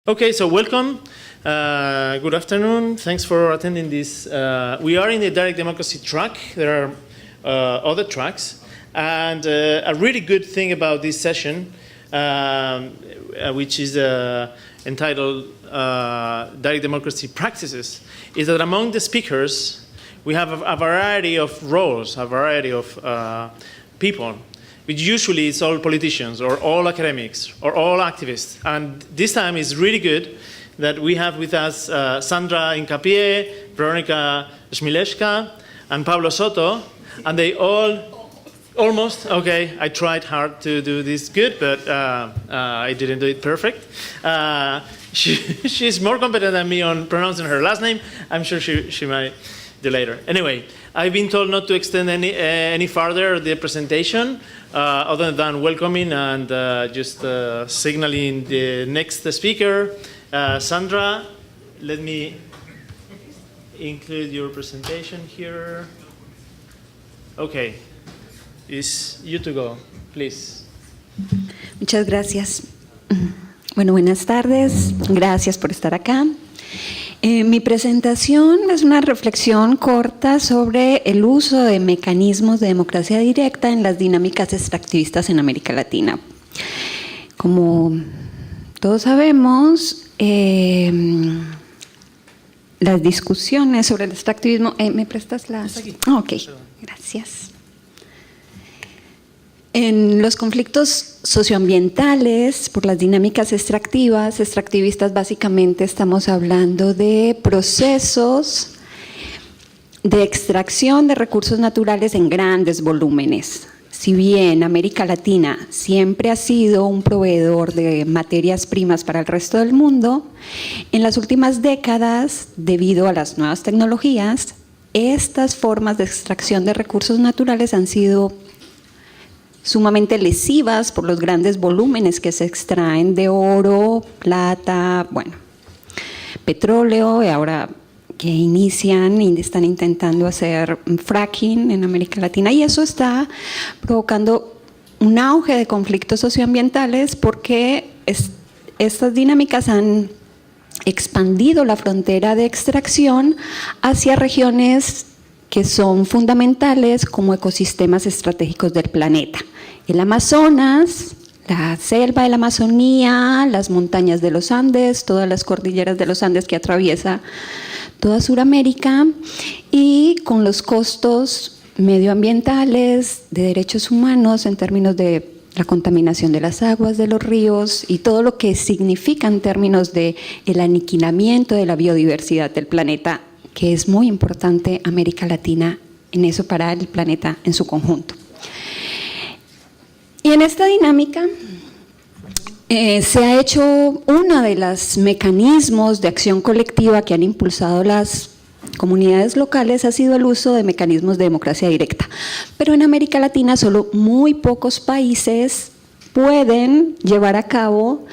Okay, so welcome. Good afternoon. Thanks for attending this. We are in the direct democracy track. There are other tracks. And a really good thing about this session, which is entitled Direct Democracy Practices, is that among the speakers, we have a variety of roles, a variety of people, which usually is all politicians or all academics or all activists. And this time is really good that we have with us Sandra Hincapié, Veronica Schmielewska, and Pablo Soto, and they all almost, okay, I tried hard to do this good, but I didn't do it perfect. She's more competent than me on pronouncing her last name. I'm sure she might do later. Anyway, I've been told not to extend any further the presentation, other than welcoming and just signaling the next speaker. Sandra, let me include your presentation here. Okay, it's you to go, please. Muchas gracias. Bueno, buenas tardes. Gracias por estar acá. Mi presentación es una reflexión corta sobre el uso de mecanismos de democracia directa en las dinámicas extractivistas en América Latina. Como todos sabemos, las discusiones sobre el extractivismo… ¿Me prestas las? Ok, gracias. En los conflictos socioambientales por las dinámicas extractivistas básicamente estamos hablando de procesos de extracción de recursos naturales en grandes volúmenes. Si bien América Latina siempre ha sido un proveedor de materias primas para el resto del mundo, en las últimas décadas, debido a las nuevas tecnologías, estas formas de extracción de recursos naturales han sido sumamente lesivas por los grandes volúmenes que se extraen de oro, plata, bueno, petróleo, y ahora que inician y están intentando hacer fracking en América Latina, y eso está provocando un auge de conflictos socioambientales porque estas dinámicas han expandido la frontera de extracción hacia regiones que son fundamentales como ecosistemas estratégicos del planeta. El Amazonas, la selva de la Amazonía, las montañas de los Andes, todas las cordilleras de los Andes que atraviesa toda Sudamérica, y con los costos medioambientales, de derechos humanos en términos de la contaminación de las aguas, de los ríos y todo lo que significa en términos de el aniquilamiento de la biodiversidad del planeta, que es muy importante América Latina en eso para el planeta en su conjunto. Y en esta dinámica se ha hecho uno de los mecanismos de acción colectiva que han impulsado las comunidades locales ha sido el uso de mecanismos de democracia directa. Pero en América Latina solo muy pocos países pueden llevar a cabo,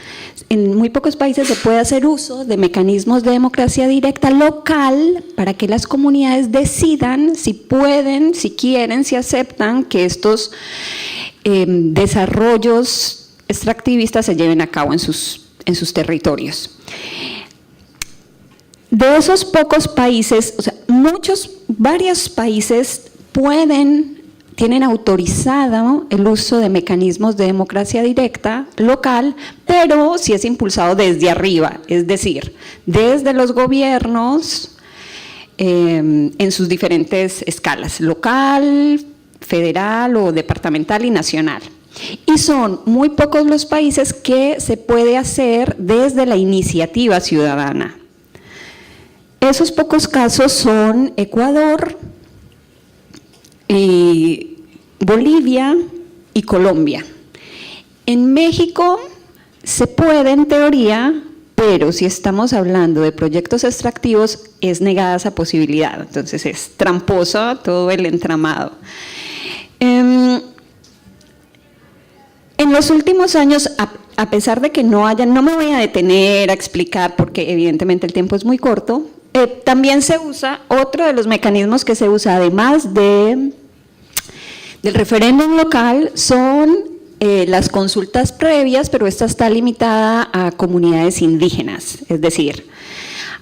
en muy pocos países se puede hacer uso de mecanismos de democracia directa local para que las comunidades decidan si pueden, si quieren, si aceptan que estos desarrollos extractivistas se lleven a cabo en sus territorios. De esos pocos países, o sea, varios países tienen autorizado el uso de mecanismos de democracia directa local, pero si es impulsado desde arriba, es decir, desde los gobiernos en sus diferentes escalas, local, federal o departamental y nacional. Y son muy pocos los países que se puede hacer desde la iniciativa ciudadana. Esos pocos casos son Ecuador, Bolivia y Colombia. En México se puede en teoría, pero si estamos hablando de proyectos extractivos es negada esa posibilidad, entonces es tramposo todo el entramado. En los últimos años, a pesar de que no me voy a detener a explicar porque evidentemente el tiempo es muy corto, también se usa, otro de los mecanismos que se usa además del referéndum local son las consultas previas, pero esta está limitada a comunidades indígenas, es decir,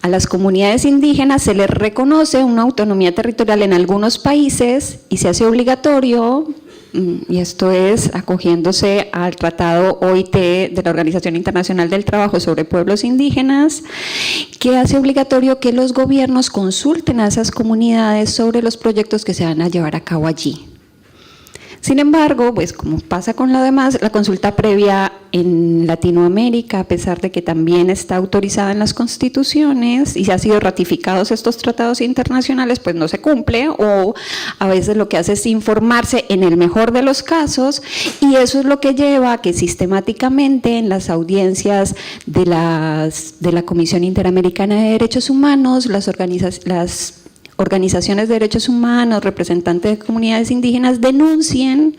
a las comunidades indígenas se les reconoce una autonomía territorial en algunos países y se hace obligatorio, y esto es acogiéndose al Tratado OIT de la Organización Internacional del Trabajo sobre Pueblos Indígenas, que hace obligatorio que los gobiernos consulten a esas comunidades sobre los proyectos que se van a llevar a cabo allí. Sin embargo, pues como pasa con lo demás, la consulta previa en Latinoamérica, a pesar de que también está autorizada en las constituciones y se han sido ratificados estos tratados internacionales, pues no se cumple, o a veces lo que hace es informarse en el mejor de los casos, y eso es lo que lleva a que sistemáticamente en las audiencias de la Comisión Interamericana de Derechos Humanos, las organizaciones de derechos humanos, representantes de comunidades indígenas denuncien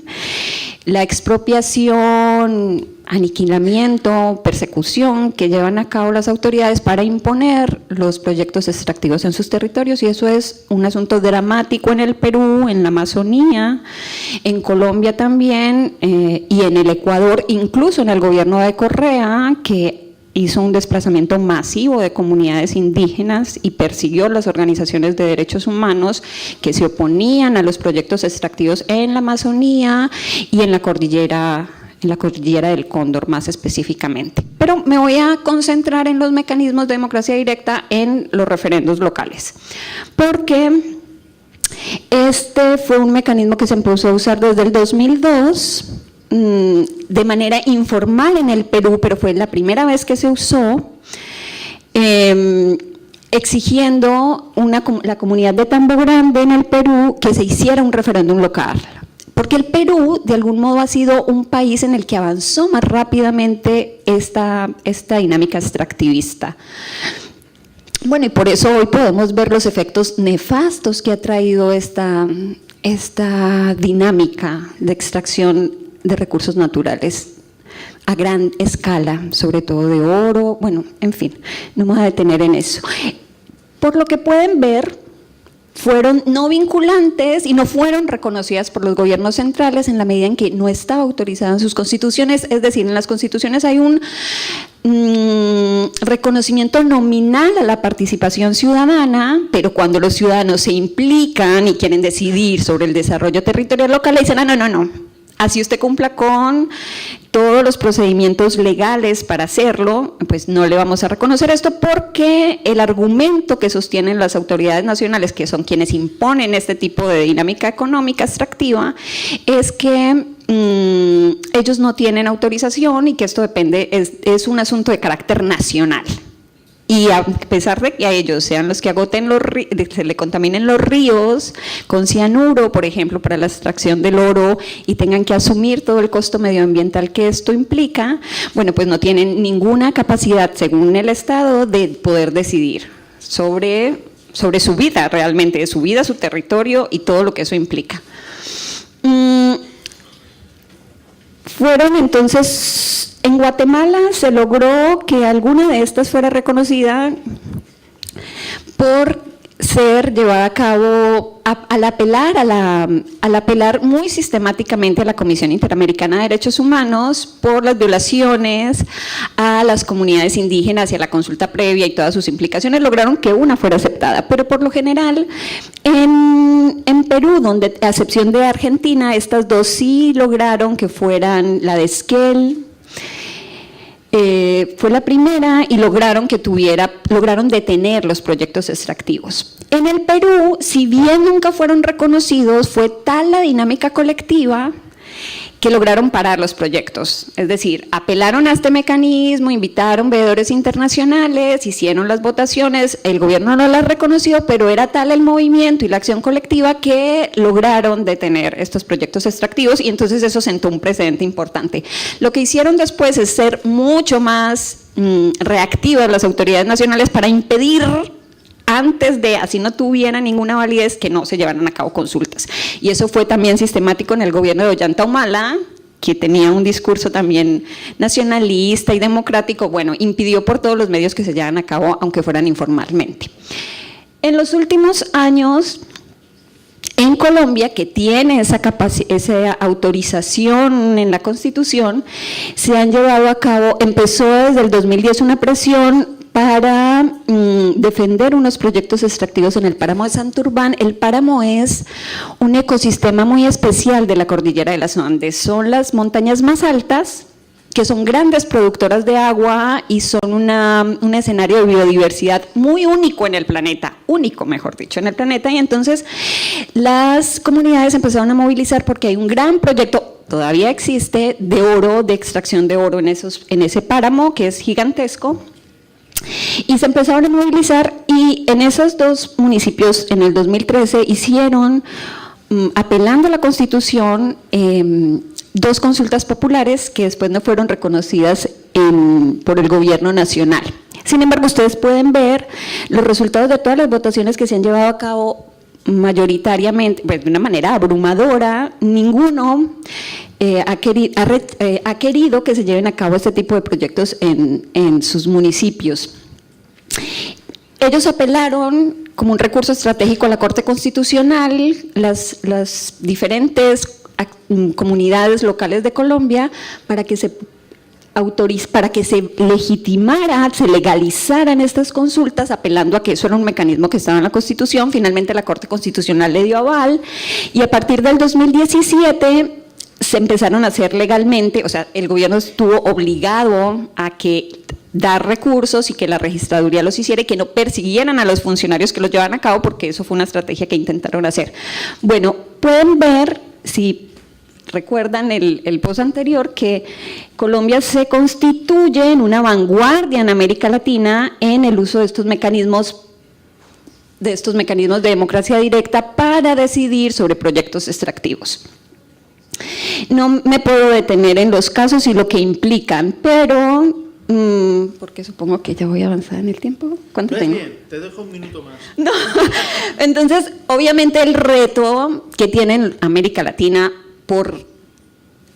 la expropiación, aniquilamiento, persecución que llevan a cabo las autoridades para imponer los proyectos extractivos en sus territorios, y eso es un asunto dramático en el Perú, en la Amazonía, en Colombia también, y en el Ecuador, incluso en el gobierno de Correa, que hizo un desplazamiento masivo de comunidades indígenas y persiguió las organizaciones de derechos humanos que se oponían a los proyectos extractivos en la Amazonía y en la cordillera del Cóndor más específicamente. Pero me voy a concentrar en los mecanismos de democracia directa en los referendos locales, porque este fue un mecanismo que se empezó a usar desde el 2002, de manera informal en el Perú, pero fue la primera vez que se usó, exigiendo la comunidad de Tambo Grande en el Perú que se hiciera un referéndum local. Porque el Perú, de algún modo, ha sido un país en el que avanzó más rápidamente esta dinámica extractivista. Bueno, y por eso hoy podemos ver los efectos nefastos que ha traído esta dinámica de extracción de recursos naturales a gran escala, sobre todo de oro, bueno, en fin, no me voy a detener en eso. Por lo que pueden ver, fueron no vinculantes y no fueron reconocidas por los gobiernos centrales en la medida en que no estaba autorizada en sus constituciones, es decir, en las constituciones hay un reconocimiento nominal a la participación ciudadana, pero cuando los ciudadanos se implican y quieren decidir sobre el desarrollo territorial local, le dicen, no. Así usted cumpla con todos los procedimientos legales para hacerlo, pues no le vamos a reconocer esto, porque el argumento que sostienen las autoridades nacionales, que son quienes imponen este tipo de dinámica económica extractiva, es que ellos no tienen autorización y que esto depende, es un asunto de carácter nacional. Y a pesar de que a ellos sean los que agoten se le contaminen los ríos con cianuro, por ejemplo, para la extracción del oro, y tengan que asumir todo el costo medioambiental que esto implica, bueno, pues no tienen ninguna capacidad, según el Estado, de poder decidir sobre su vida realmente, su vida, su territorio y todo lo que eso implica. Fueron entonces, en Guatemala se logró que alguna de estas fuera reconocida por ser llevada a cabo al apelar muy sistemáticamente a la Comisión Interamericana de Derechos Humanos por las violaciones a las comunidades indígenas y a la consulta previa y todas sus implicaciones, lograron que una fuera aceptada, pero por lo general en Perú, donde a excepción de Argentina, estas dos sí lograron que fueran la de Esquel, fue la primera, y lograron detener los proyectos extractivos. En el Perú, si bien nunca fueron reconocidos, fue tal la dinámica colectiva que lograron parar los proyectos, es decir, apelaron a este mecanismo, invitaron veedores internacionales, hicieron las votaciones, el gobierno no las reconoció, pero era tal el movimiento y la acción colectiva que lograron detener estos proyectos extractivos, y entonces eso sentó un precedente importante. Lo que hicieron después es ser mucho más reactivas las autoridades nacionales para impedir, antes de, así no tuviera ninguna validez, que no se llevaran a cabo consultas. Y eso fue también sistemático en el gobierno de Ollanta Humala, que tenía un discurso también nacionalista y democrático, bueno, impidió por todos los medios que se llevaran a cabo, aunque fueran informalmente. En los últimos años, en Colombia, que tiene esa autorización en la Constitución, se han llevado a cabo, empezó desde el 2010 una presión para defender unos proyectos extractivos en el páramo de Santurbán. El páramo es un ecosistema muy especial de la cordillera de los Andes, son las montañas más altas, que son grandes productoras de agua y son un escenario de biodiversidad muy único en el planeta, único mejor dicho en el planeta, y entonces las comunidades empezaron a movilizar porque hay un gran proyecto, todavía existe, de oro, de extracción de oro en ese páramo que es gigantesco, y se empezaron a movilizar y en esos dos municipios en el 2013 hicieron, apelando a la Constitución, dos consultas populares que después no fueron reconocidas por el gobierno nacional. Sin embargo, ustedes pueden ver los resultados de todas las votaciones que se han llevado a cabo mayoritariamente, pues de una manera abrumadora. Ninguno ha querido que se lleven a cabo este tipo de proyectos en sus municipios. Ellos apelaron como un recurso estratégico a la Corte Constitucional, las diferentes comunidades locales de Colombia, para que se legitimara, se legalizaran estas consultas, apelando a que eso era un mecanismo que estaba en la Constitución. Finalmente la Corte Constitucional le dio aval y a partir del 2017 se empezaron a hacer legalmente, o sea, el gobierno estuvo obligado a dar recursos y que la registraduría los hiciera y que no persiguieran a los funcionarios que los llevaban a cabo, porque eso fue una estrategia que intentaron hacer. Bueno, pueden ver, si recuerdan el post anterior, que Colombia se constituye en una vanguardia en América Latina en el uso de estos mecanismos de democracia directa para decidir sobre proyectos extractivos. No me puedo detener en los casos y lo que implican, pero porque supongo que ya voy a avanzar en el tiempo. ¿Cuánto tengo? Bien, te dejo un minuto más. No. Entonces, obviamente el reto que tiene América Latina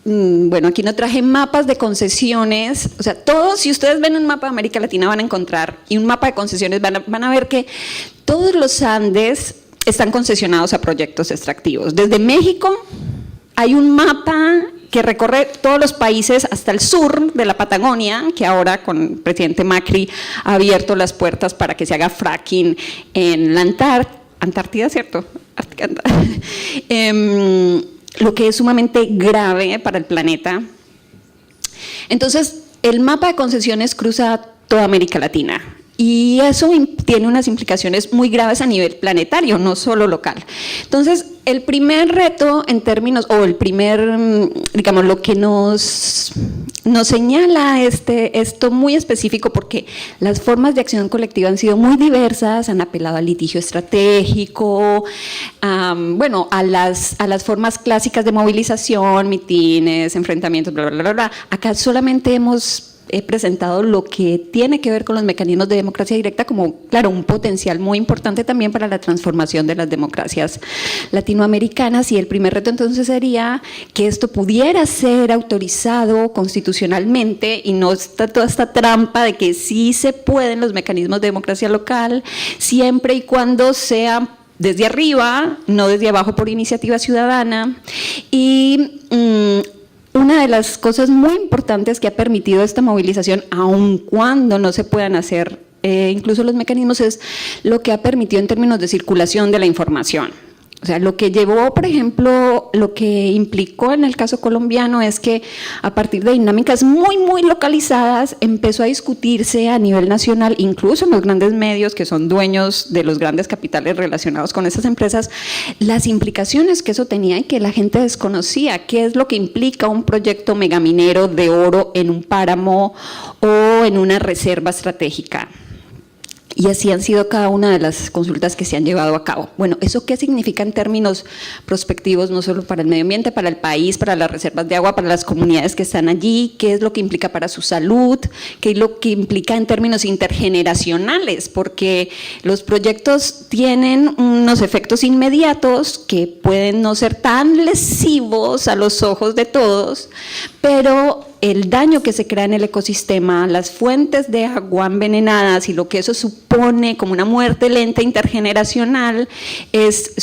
bueno, aquí no traje mapas de concesiones, o sea, todos, si ustedes ven un mapa de América Latina van a encontrar, y un mapa de concesiones van a ver que todos los Andes están concesionados a proyectos extractivos. Desde México hay un mapa que recorre todos los países hasta el sur de la Patagonia, que ahora con el presidente Macri ha abierto las puertas para que se haga fracking en la Antártida, ¿cierto? Lo que es sumamente grave para el planeta. Entonces, el mapa de concesiones cruza toda América Latina. Y eso tiene unas implicaciones muy graves a nivel planetario, no solo local. Entonces, el primer reto en términos, o el primer, digamos, lo que nos señala esto muy específico, porque las formas de acción colectiva han sido muy diversas, han apelado al litigio estratégico, bueno, a las formas clásicas de movilización, mitines, enfrentamientos, bla, bla, bla, bla. Acá solamente he presentado lo que tiene que ver con los mecanismos de democracia directa como, claro, un potencial muy importante también para la transformación de las democracias latinoamericanas, y el primer reto entonces sería que esto pudiera ser autorizado constitucionalmente y no está toda esta trampa de que sí se pueden los mecanismos de democracia local siempre y cuando sea desde arriba, no desde abajo por iniciativa ciudadana. Y una de las cosas muy importantes que ha permitido esta movilización, aun cuando no se puedan hacer incluso los mecanismos, es lo que ha permitido en términos de circulación de la información. O sea, lo que llevó, por ejemplo, lo que implicó en el caso colombiano es que a partir de dinámicas muy, muy localizadas empezó a discutirse a nivel nacional, incluso en los grandes medios que son dueños de los grandes capitales relacionados con esas empresas, las implicaciones que eso tenía y que la gente desconocía. ¿Qué es lo que implica un proyecto megaminero de oro en un páramo o en una reserva estratégica? Y así han sido cada una de las consultas que se han llevado a cabo. Bueno, ¿eso qué significa en términos prospectivos, no solo para el medio ambiente, para el país, para las reservas de agua, para las comunidades que están allí? ¿Qué es lo que implica para su salud? ¿Qué es lo que implica en términos intergeneracionales? Porque los proyectos tienen unos efectos inmediatos que pueden no ser tan lesivos a los ojos de todos, pero el daño que se crea en el ecosistema, las fuentes de agua envenenadas y lo que eso supone como una muerte lenta intergeneracional está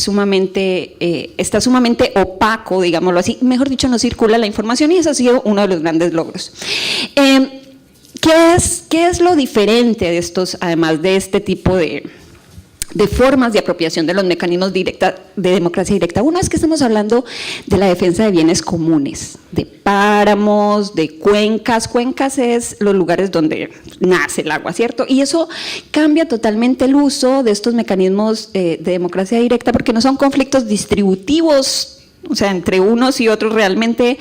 sumamente opaco, digámoslo así. Mejor dicho, no circula la información y eso ha sido uno de los grandes logros. ¿Qué es lo diferente de estos, además de este tipo de formas de apropiación de los mecanismos de democracia directa? Uno es que estamos hablando de la defensa de bienes comunes, de páramos, de cuencas. Cuencas es los lugares donde nace el agua, ¿cierto? Y eso cambia totalmente el uso de estos mecanismos de democracia directa, porque no son conflictos distributivos, o sea, entre unos y otros. Realmente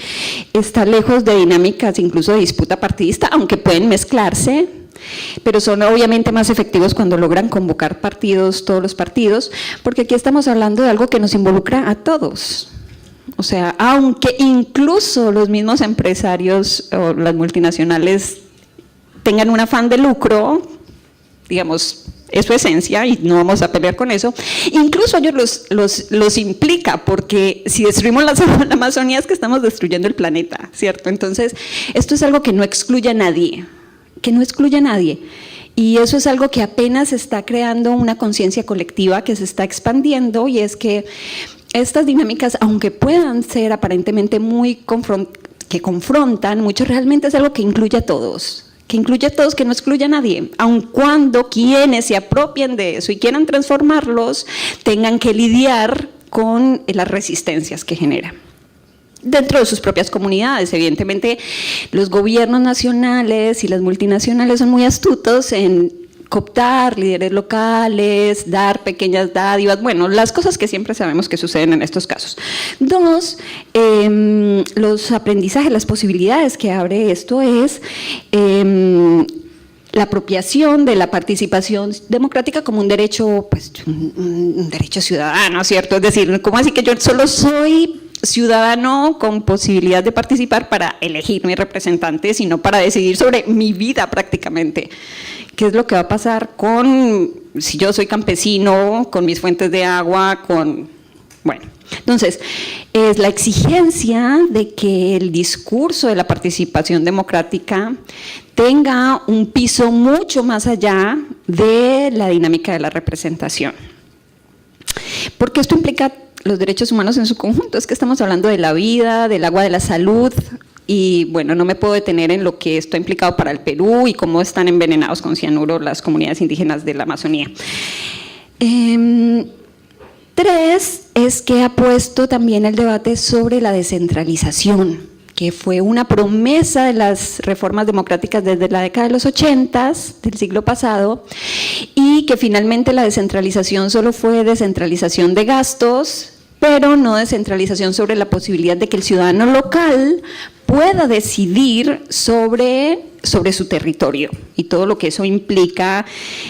está lejos de dinámicas incluso de disputa partidista, aunque pueden mezclarse, pero son obviamente más efectivos cuando logran convocar partidos, todos los partidos, porque aquí estamos hablando de algo que nos involucra a todos. O sea, aunque incluso los mismos empresarios o las multinacionales tengan un afán de lucro, digamos, es su esencia y no vamos a pelear con eso, incluso ellos los implica, porque si destruimos la Amazonía es que estamos destruyendo el planeta, ¿cierto? Entonces, esto es algo que no excluye a nadie, y eso es algo que apenas está creando una conciencia colectiva que se está expandiendo, y es que estas dinámicas, aunque puedan ser aparentemente que confrontan mucho, realmente es algo que incluye a todos, que no excluye a nadie, aun cuando quienes se apropien de eso y quieran transformarlos tengan que lidiar con las resistencias que generan dentro de sus propias comunidades. Evidentemente, los gobiernos nacionales y las multinacionales son muy astutos en cooptar líderes locales, dar pequeñas dádivas, bueno, las cosas que siempre sabemos que suceden en estos casos. Dos, los aprendizajes, las posibilidades que abre esto es la apropiación de la participación democrática como un derecho, pues un derecho ciudadano, ¿cierto? Es decir, ¿cómo así que yo solo soy ciudadano con posibilidad de participar para elegir mi representante, sino para decidir sobre mi vida prácticamente? ¿Qué es lo que va a pasar si yo soy campesino, con mis fuentes de agua, bueno, entonces, es la exigencia de que el discurso de la participación democrática tenga un piso mucho más allá de la dinámica de la representación. Porque esto implica los derechos humanos en su conjunto. Es que estamos hablando de la vida, del agua, de la salud, y bueno, no me puedo detener en lo que esto ha implicado para el Perú y cómo están envenenados con cianuro las comunidades indígenas de la Amazonía. Tres, es que ha puesto también el debate sobre la descentralización, que fue una promesa de las reformas democráticas desde la década de los 80 del siglo pasado, y que finalmente la descentralización solo fue descentralización de gastos, pero no descentralización sobre la posibilidad de que el ciudadano local pueda decidir sobre su territorio y todo lo que eso implica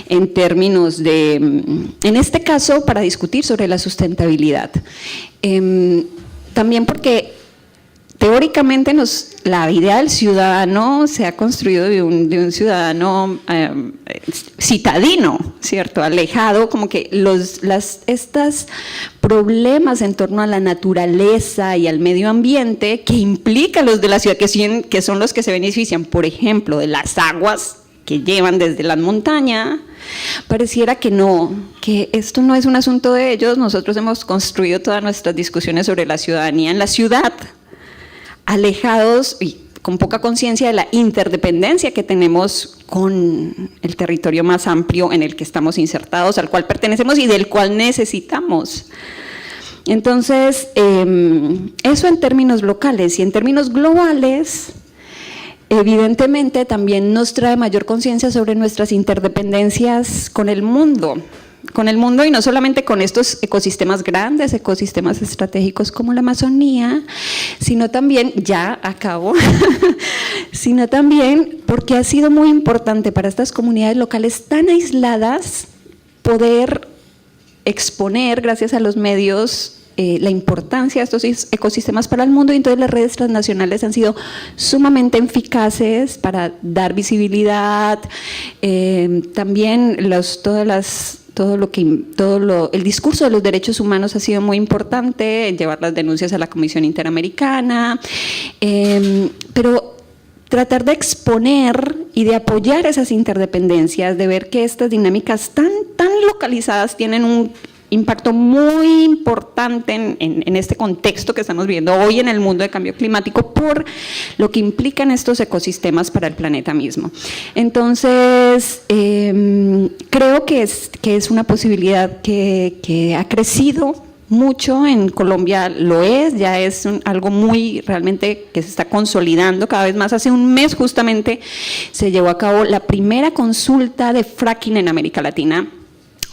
en términos de, en este caso, para discutir sobre la sustentabilidad. También porque teóricamente la idea del ciudadano se ha construido de un ciudadano citadino, ¿cierto? Alejado, como que estos problemas en torno a la naturaleza y al medio ambiente que implican los de la ciudad, que son los que se benefician, por ejemplo, de las aguas que llevan desde la montaña, pareciera que no, que esto no es un asunto de ellos. Nosotros hemos construido todas nuestras discusiones sobre la ciudadanía en la ciudad, alejados y con poca conciencia de la interdependencia que tenemos con el territorio más amplio en el que estamos insertados, al cual pertenecemos y del cual necesitamos. Entonces, eso en términos locales, y en términos globales, evidentemente también nos trae mayor conciencia sobre nuestras interdependencias con el mundo, y no solamente con estos ecosistemas grandes, ecosistemas estratégicos como la Amazonía, sino también, ya acabo, sino también porque ha sido muy importante para estas comunidades locales tan aisladas poder exponer, gracias a los medios, la importancia de estos ecosistemas para el mundo, y entonces las redes transnacionales han sido sumamente eficaces para dar visibilidad. También todas las el discurso de los derechos humanos ha sido muy importante, en llevar las denuncias a la Comisión Interamericana, pero tratar de exponer y de apoyar esas interdependencias, de ver que estas dinámicas tan localizadas tienen un impacto muy importante en este contexto que estamos viendo hoy en el mundo de cambio climático por lo que implican estos ecosistemas para el planeta mismo. Entonces, creo que es una posibilidad que ha crecido mucho. En Colombia lo es, ya es algo muy realmente que se está consolidando cada vez más. Hace un mes justamente se llevó a cabo la primera consulta de fracking en América Latina.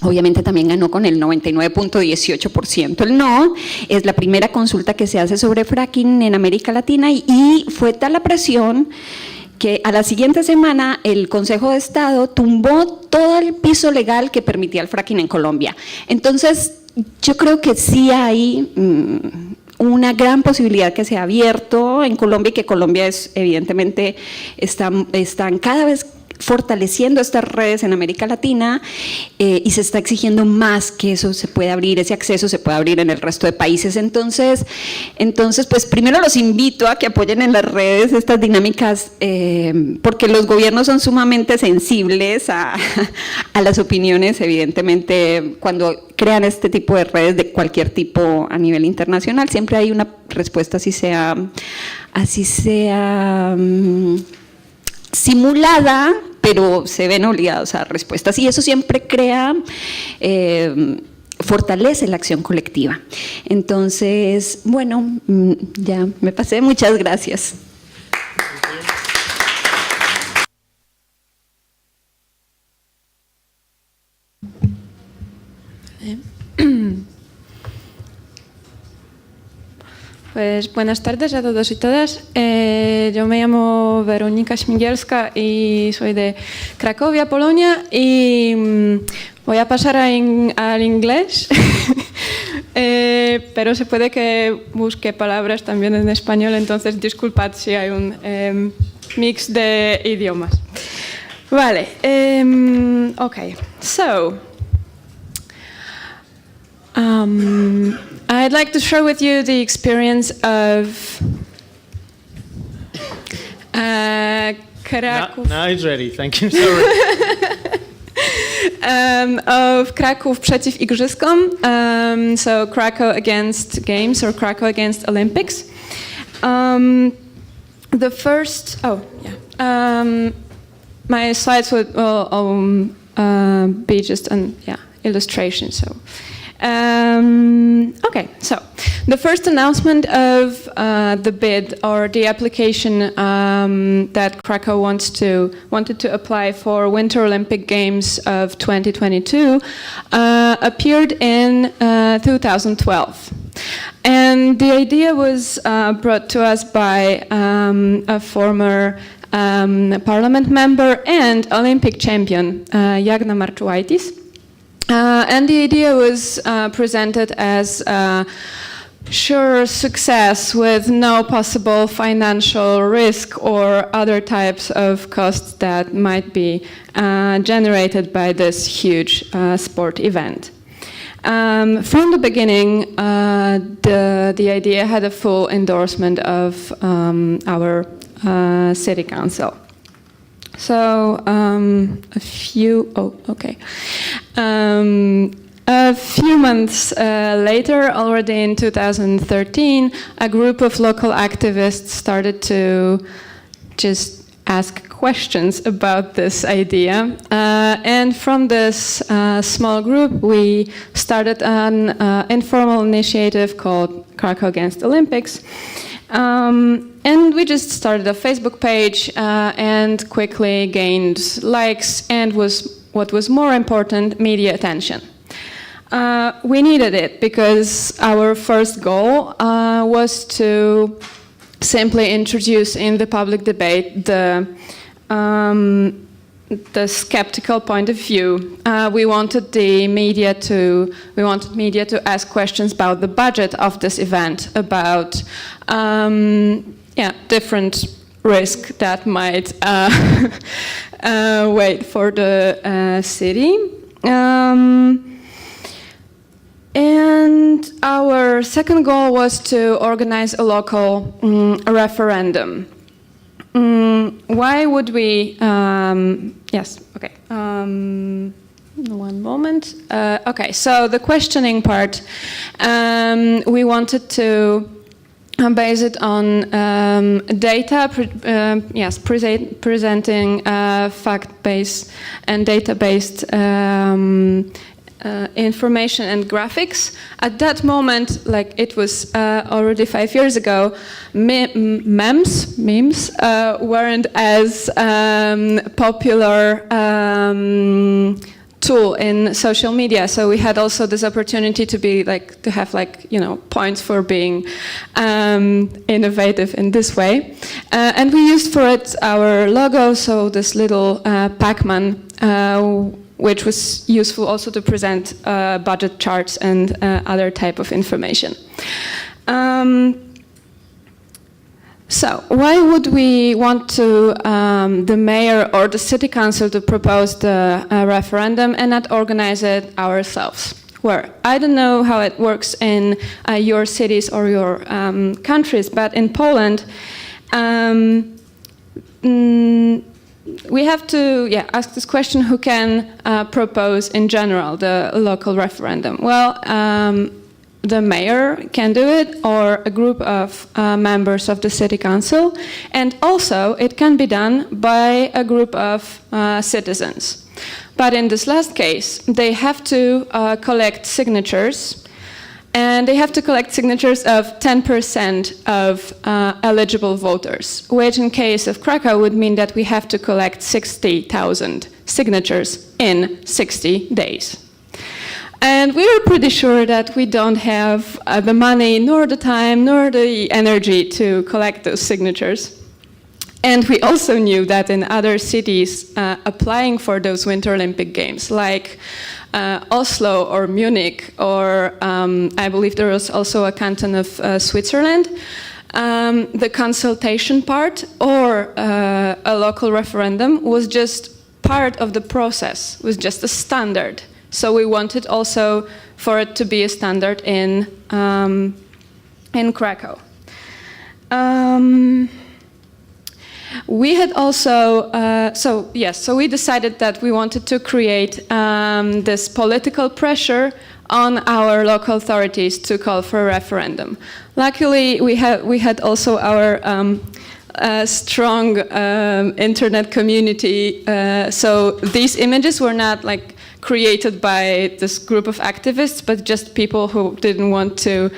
Obviamente también ganó con el 99.18% el no. Es la primera consulta que se hace sobre fracking en América Latina y fue tal la presión que a la siguiente semana el Consejo de Estado tumbó todo el piso legal que permitía el fracking en Colombia. Entonces, yo creo que sí hay una gran posibilidad que se ha abierto en Colombia y que Colombia evidentemente están cada vez fortaleciendo estas redes en América Latina y se está exigiendo más que eso se pueda abrir, ese acceso se pueda abrir en el resto de países. Entonces pues primero los invito a que apoyen en las redes estas dinámicas porque los gobiernos son sumamente sensibles a las opiniones, evidentemente, cuando crean este tipo de redes de cualquier tipo a nivel internacional, siempre hay una respuesta, así sea simulada, pero se ven obligados a dar respuestas y eso siempre fortalece la acción colectiva. Entonces, bueno, ya me pasé, muchas gracias. Pues buenas tardes a todos y todas. Yo me llamo Weronika Śmigielska y soy de Cracovia, Polonia, y voy a pasar al inglés, pero se puede que busque palabras también en español, entonces disculpad si hay un mix de idiomas. Vale, okay, so I'd like to share with you the experience of Kraków. Now it's ready, thank you, sorry. Of Kraków przeciw Igrzyskom, so Krakow against Games or Krakow against Olympics. The first, my slides will be just an illustration. So. Okay, so the first announcement of the bid or the application that Krakow wanted to apply for Winter Olympic Games of 2022 appeared in 2012. And the idea was brought to us by a former parliament member and Olympic champion, Jagna Marczułajtis. And the idea was presented as sure success with no possible financial risk or other types of costs that might be generated by this huge sport event. From the beginning, the idea had a full endorsement of our city council. So a few months later, already in 2013, a group of local activists started to just ask questions about this idea. And from this small group, we started an informal initiative called Krakow Against Olympics. And we just started a Facebook page and quickly gained likes and what was more important, media attention. We needed it because our first goal was to simply introduce in the public debate the skeptical point of view. We wanted media to ask questions about the budget of this event, about different risk that might wait for the city. And our second goal was to organize a local referendum. Why would we? Yes. Okay. One moment. Okay. So the questioning part, we wanted to base it on data. Presenting fact-based and data-based information and graphics. At that moment, like it was already 5 years ago, memes weren't as popular tool in social media. So we had also this opportunity to have points for being innovative in this way. And we used for it our logo, so this little Pac-Man, which was useful also to present budget charts and other type of information. So why would we want to the mayor or the city council to propose the referendum and not organize it ourselves? Well, I don't know how it works in your cities or your countries, but in Poland, we have to ask this question: who can propose in general the local referendum? Well, the mayor can do it, or a group of members of the city council, and also it can be done by a group of citizens. But in this last case, they have to collect signatures, and they have to collect signatures of 10% of eligible voters, which in case of Krakow would mean that we have to collect 60,000 signatures in 60 days. And we were pretty sure that we don't have the money, nor the time, nor the energy to collect those signatures. And we also knew that in other cities applying for those Winter Olympic Games, like Oslo or Munich, or I believe there was also a canton of Switzerland, the consultation part or a local referendum was just part of the process, was just a standard. So we wanted also for it to be a standard in Krakow. We had also, so we decided that we wanted to create this political pressure on our local authorities to call for a referendum. Luckily, we had also our strong internet community, so these images were not like created by this group of activists, but just people who didn't want to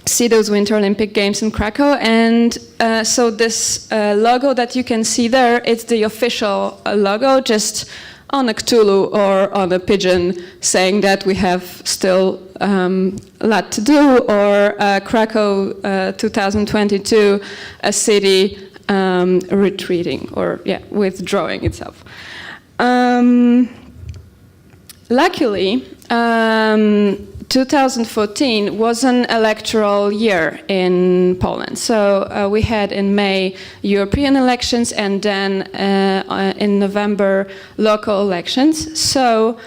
see those Winter Olympic Games in Krakow. And so this logo that you can see there, it's the official logo, just on a Cthulhu or on a pigeon, saying that we have still a lot to do, or Krakow 2022, a city retreating or withdrawing itself. Luckily, 2014 was an electoral year in Poland. So we had in May European elections, and then in November local elections. So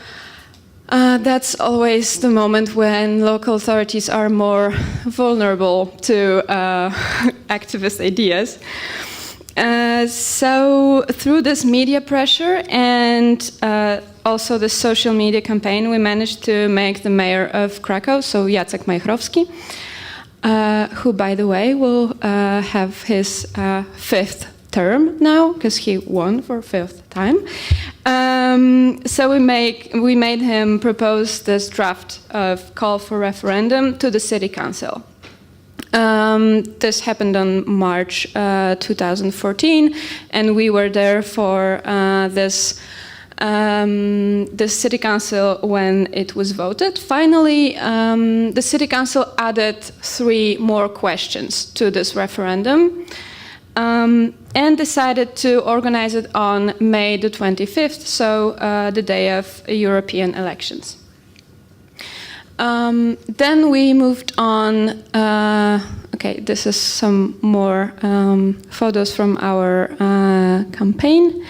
that's always the moment when local authorities are more vulnerable to activist ideas. So through this media pressure and also the social media campaign, we managed to make the mayor of Krakow, so Jacek Majchrowski, who, by the way, will have his fifth term now, because he won for fifth time. So we made him propose this draft of call for referendum to the city council. This happened on March 2014, and we were there for this city council when it was voted. Finally, the city council added 3 more questions to this referendum and decided to organize it on May the 25th, so the day of European elections. Then we moved on. Okay, this is some more photos from our campaign.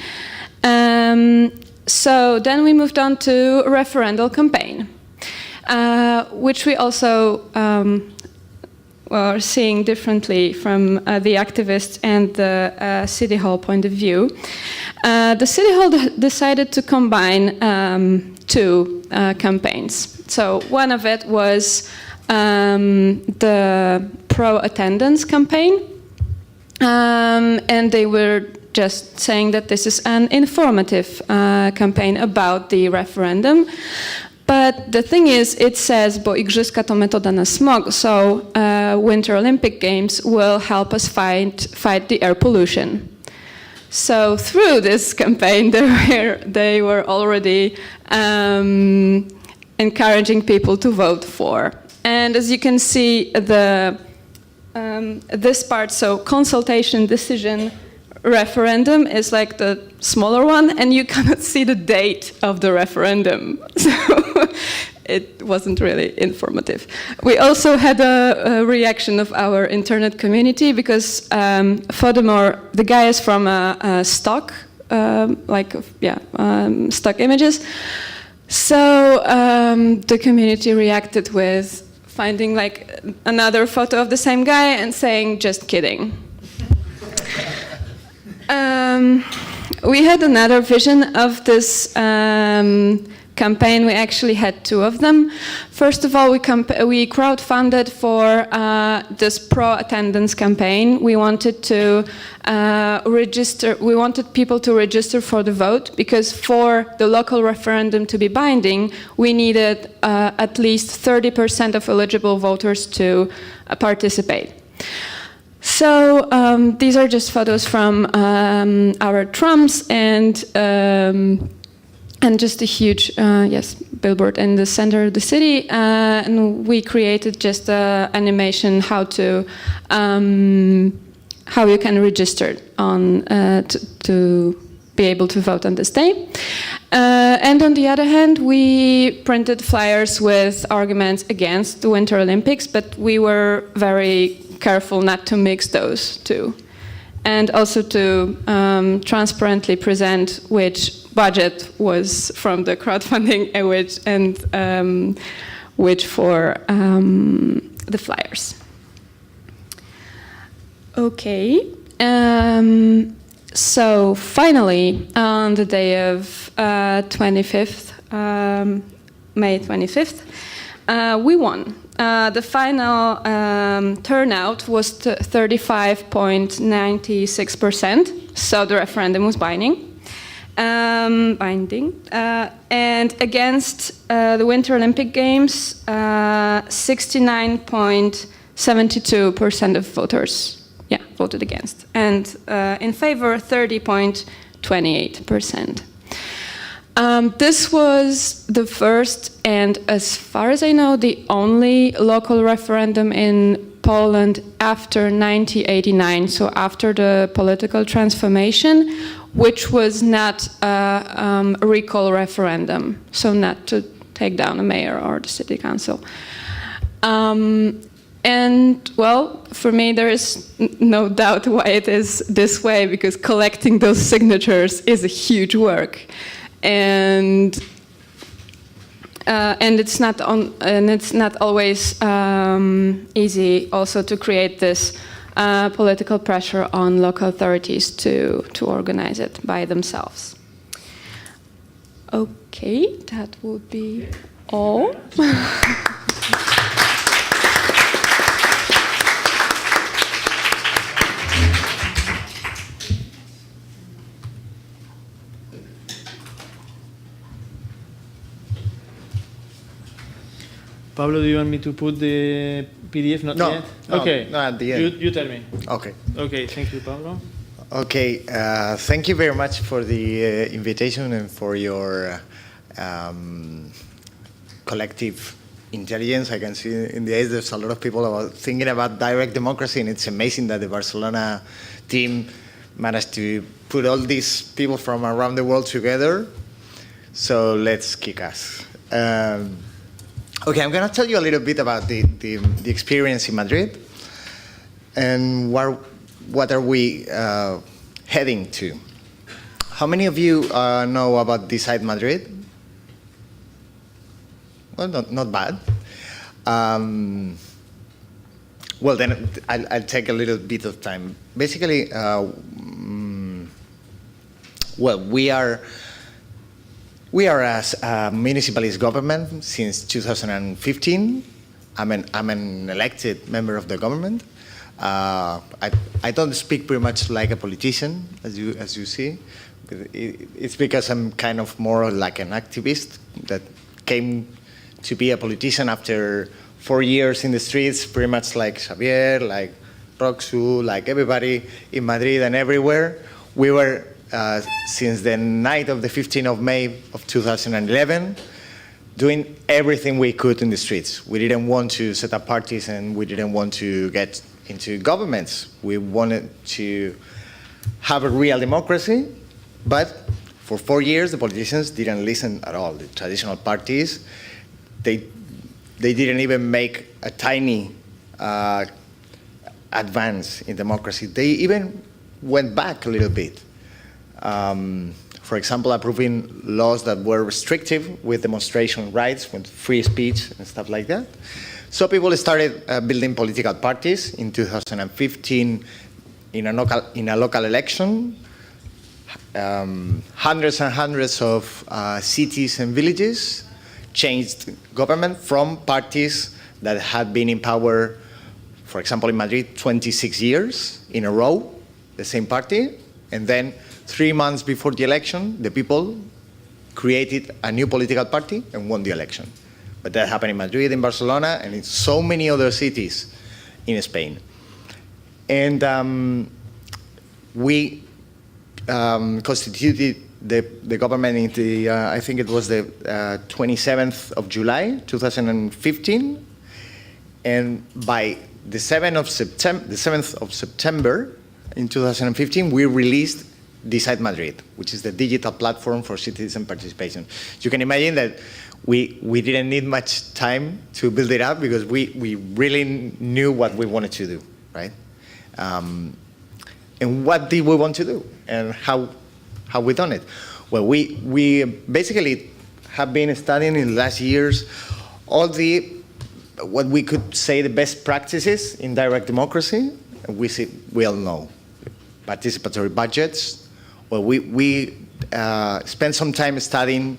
So then we moved on to a referendal campaign, which we also are seeing differently from the activists and the City Hall point of view. The City Hall decided to combine two campaigns. So one of it was the pro-attendance campaign, and they were just saying that this is an informative campaign about the referendum. But the thing is, it says, bo igrzyska to metoda na smog, so Winter Olympic Games will help us fight the air pollution. So through this campaign, they were already encouraging people to vote for. And as you can see, this part, so consultation, decision, referendum is like the smaller one, and you cannot see the date of the referendum. So it wasn't really informative. We also had a reaction of our internet community because furthermore, the guy is from stock, stock images. So the community reacted with finding like another photo of the same guy and saying, just kidding. We had another vision of this campaign. We actually had two of them. First of all, we crowdfunded for this pro-attendance campaign. We wanted to register. We wanted people to register for the vote because for the local referendum to be binding, we needed at least 30% of eligible voters to participate. So these are just photos from our trams and just a huge billboard in the center of the city. And we created just an animation how you can register on to be able to vote on this day. And on the other hand, we printed flyers with arguments against the Winter Olympics, but we were very careful not to mix those two. And also to transparently present which budget was from the crowdfunding and which for the flyers. Okay. So finally, on the day of May 25th, we won. The final turnout was 35.96%, so the referendum was binding. And against the Winter Olympic Games, 69.72% of voters voted against, and in favor 30.28%. This was the first and, as far as I know, the only local referendum in Poland after 1989, so after the political transformation, which was not a recall referendum, so not to take down a mayor or the city council. And, well, for me, there is no doubt why it is this way, because collecting those signatures is a huge work. And it's not always easy also to create this political pressure on local authorities to organize it by themselves. Okay, that would be all. Pablo, do you want me to put the PDF? Not yet? Okay. No, at the end. You tell me. Okay. Okay, thank you, Pablo. Okay, thank you very much for the invitation and for your collective intelligence. I can see in the eyes there's a lot of people thinking about direct democracy, and it's amazing that the Barcelona team managed to put all these people from around the world together. So let's kick ass. Okay, I'm going to tell you a little bit about the experience in Madrid and what are we heading to. How many of you know about Decide Madrid? Well, not bad. Well, then I'll take a little bit of time. Basically, well, we are a municipalist government since 2015. I'm an elected member of the government. I don't speak pretty much like a politician, as you see. It's because I'm kind of more like an activist that came to be a politician after 4 years in the streets, pretty much like Xavier, like Roxu, like everybody in Madrid and everywhere. We were, since the night of the 15th of May of 2011, doing everything we could in the streets. We didn't want to set up parties and we didn't want to get into governments. We wanted to have a real democracy, but for 4 years, the politicians didn't listen at all. The traditional parties, they didn't even make a tiny advance in democracy. They even went back a little bit. For example, approving laws that were restrictive with demonstration rights, with free speech and stuff like that. So people started building political parties in 2015 in a local election. Hundreds and hundreds of cities and villages changed government from parties that had been in power, for example, in Madrid, 26 years in a row, the same party, and then 3 months before the election, the people created a new political party and won the election. But that happened in Madrid, in Barcelona, and in so many other cities in Spain. And we constituted the government in the, I think it was the 27th of July, 2015. And by the 7th of September in 2015, we released Decide Madrid, which is the digital platform for citizen participation. You can imagine that we didn't need much time to build it up because we really knew what we wanted to do, right? And what did we want to do, and how we done it? Well, we basically have been studying in the last years all what we could say the best practices in direct democracy. We all know participatory budgets. Well, we spent some time studying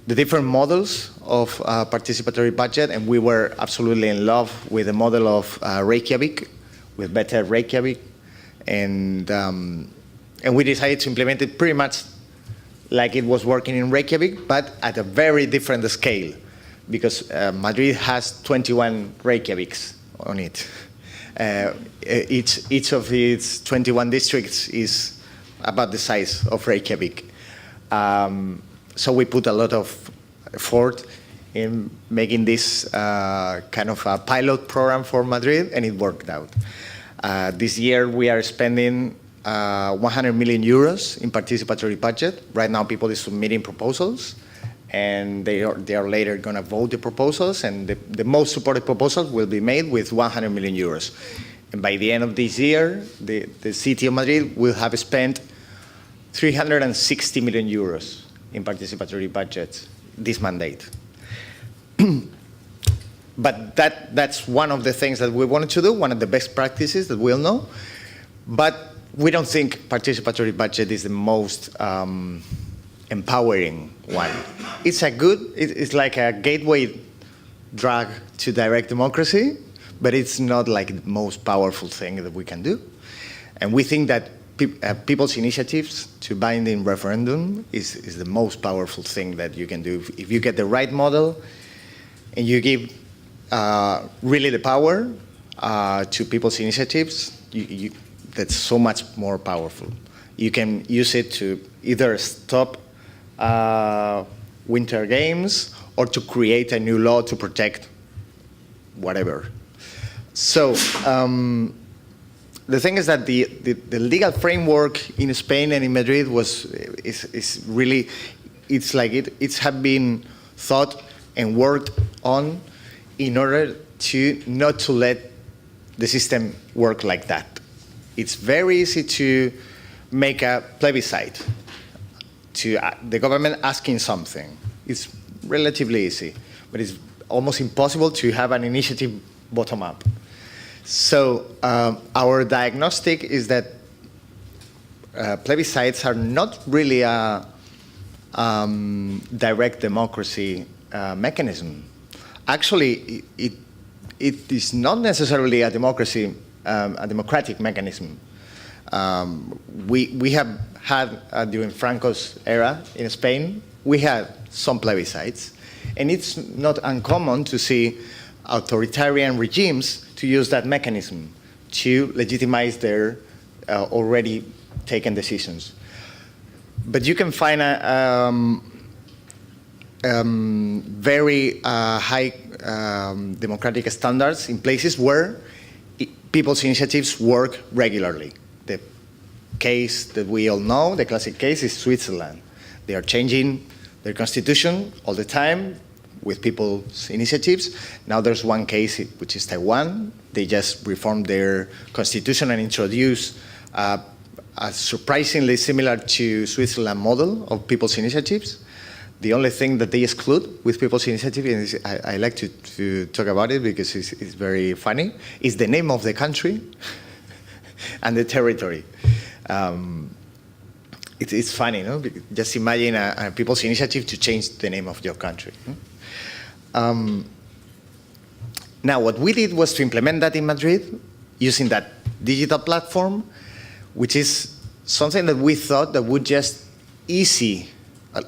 the different models of participatory budget, and we were absolutely in love with the model of Reykjavik, with Better Reykjavik, and we decided to implement it pretty much like it was working in Reykjavik, but at a very different scale, because Madrid has 21 Reykjaviks on it. Each of its 21 districts is about the size of Reykjavik. So we put a lot of effort in making this kind of a pilot program for Madrid, and it worked out. This year we are spending 100 million euros in participatory budget. Right now people are submitting proposals, and they are later going to vote the proposals, and the most supported proposals will be made with 100 million euros. And by the end of this year, the city of Madrid will have spent 360 million euros in participatory budget this mandate. But that's one of the things that we wanted to do, one of the best practices that we all know. But we don't think participatory budget is the most empowering one. It's like a gateway drug to direct democracy, but it's not like the most powerful thing that we can do. And we think that people's initiatives to binding referendum is the most powerful thing that you can do. If you get the right model and you give really the power to people's initiatives, that's so much more powerful. You can use it to either stop winter games or to create a new law to protect whatever. So the thing is that the legal framework in Spain and in Madrid is really, it's have been thought and worked on in order to not to let the system work like that. It's very easy to make a plebiscite the government asking something. It's relatively easy, but it's almost impossible to have an initiative bottom up. So our diagnostic is that plebiscites are not really a direct democracy mechanism. Actually, it is not necessarily a democracy, a democratic mechanism. We have had, during Franco's era in Spain, we had some plebiscites. And it's not uncommon to see authoritarian regimes to use that mechanism to legitimize their already taken decisions. But you can find very high democratic standards in places where people's initiatives work regularly. The case that we all know, the classic case, is Switzerland. They are changing their constitution all the time with people's initiatives. Now there's one case, which is Taiwan. They just reformed their constitution and introduced a surprisingly similar to Switzerland model of people's initiatives. The only thing that they exclude with people's initiative, is, I like to talk about it because it's very funny, is the name of the country and the territory. It's funny, no? Just imagine a people's initiative to change the name of your country. Now, what we did was to implement that in Madrid using that digital platform, which is something that we thought that would just easy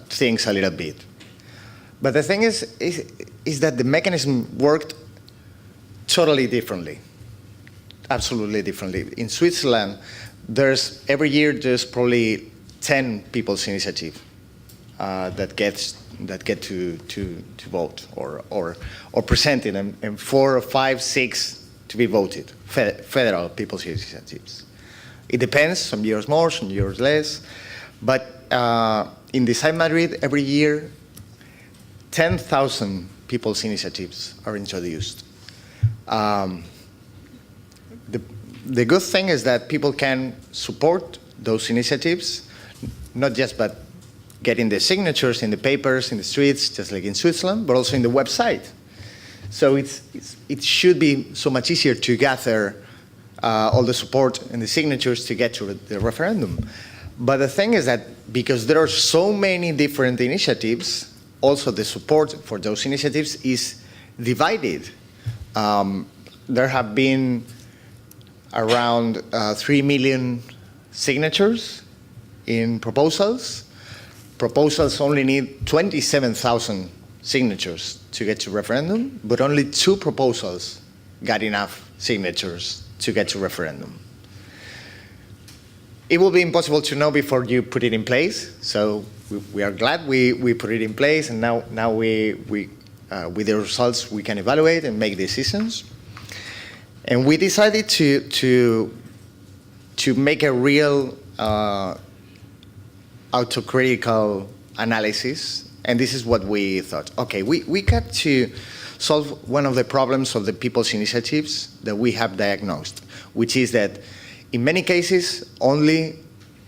things a little bit. But the thing is that the mechanism worked totally differently, absolutely differently. In Switzerland, every year there's probably 10 people's initiative that get to vote or presented, and 4 or 5, 6 to be voted, federal people's initiatives. It depends, some years more, some years less, but in Decide Madrid, every year, 10,000 people's initiatives are introduced. The good thing is that people can support those initiatives, not just by getting the signatures in the papers, in the streets, just like in Switzerland, but also in the website. So it should be so much easier to gather all the support and the signatures to get to the referendum. But the thing is that because there are so many different initiatives, also the support for those initiatives is divided. There have been around 3 million signatures in proposals. Proposals only need 27,000 signatures to get to referendum, but only 2 proposals got enough signatures to get to referendum. It will be impossible to know before you put it in place, so we are glad we put it in place, and now we with the results we can evaluate and make decisions. And we decided to make a real autocritical analysis, and this is what we thought. Okay, we got to solve one of the problems of the people's initiatives that we have diagnosed, which is that in many cases, only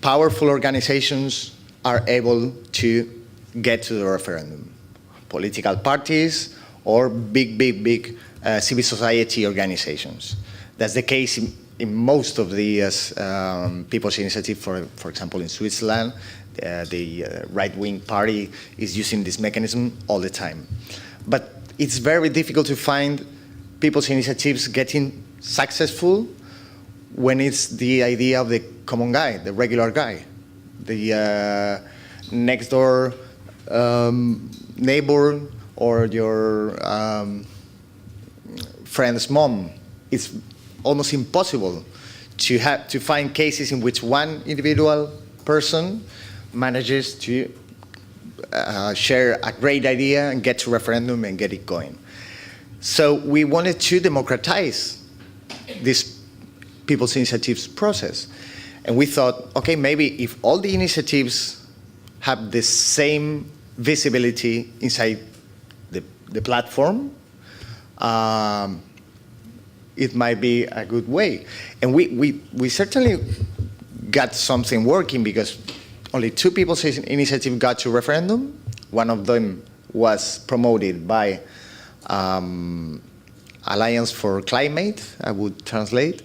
powerful organizations are able to get to the referendum. Political parties or big civil society organizations. That's the case in most of the people's initiative, for example, in Switzerland, the right-wing party is using this mechanism all the time. But it's very difficult to find people's initiatives getting successful when it's the idea of the common guy, the regular guy, the next door neighbor or your friend's mom. It's almost impossible to find cases in which one individual person manages to share a great idea and get to referendum and get it going. So we wanted to democratize this people's initiatives process. And we thought, okay, maybe if all the initiatives have the same visibility inside the platform, it might be a good way. And we certainly got something working, because only two people's initiative got to referendum. One of them was promoted by Alliance for Climate, I would translate,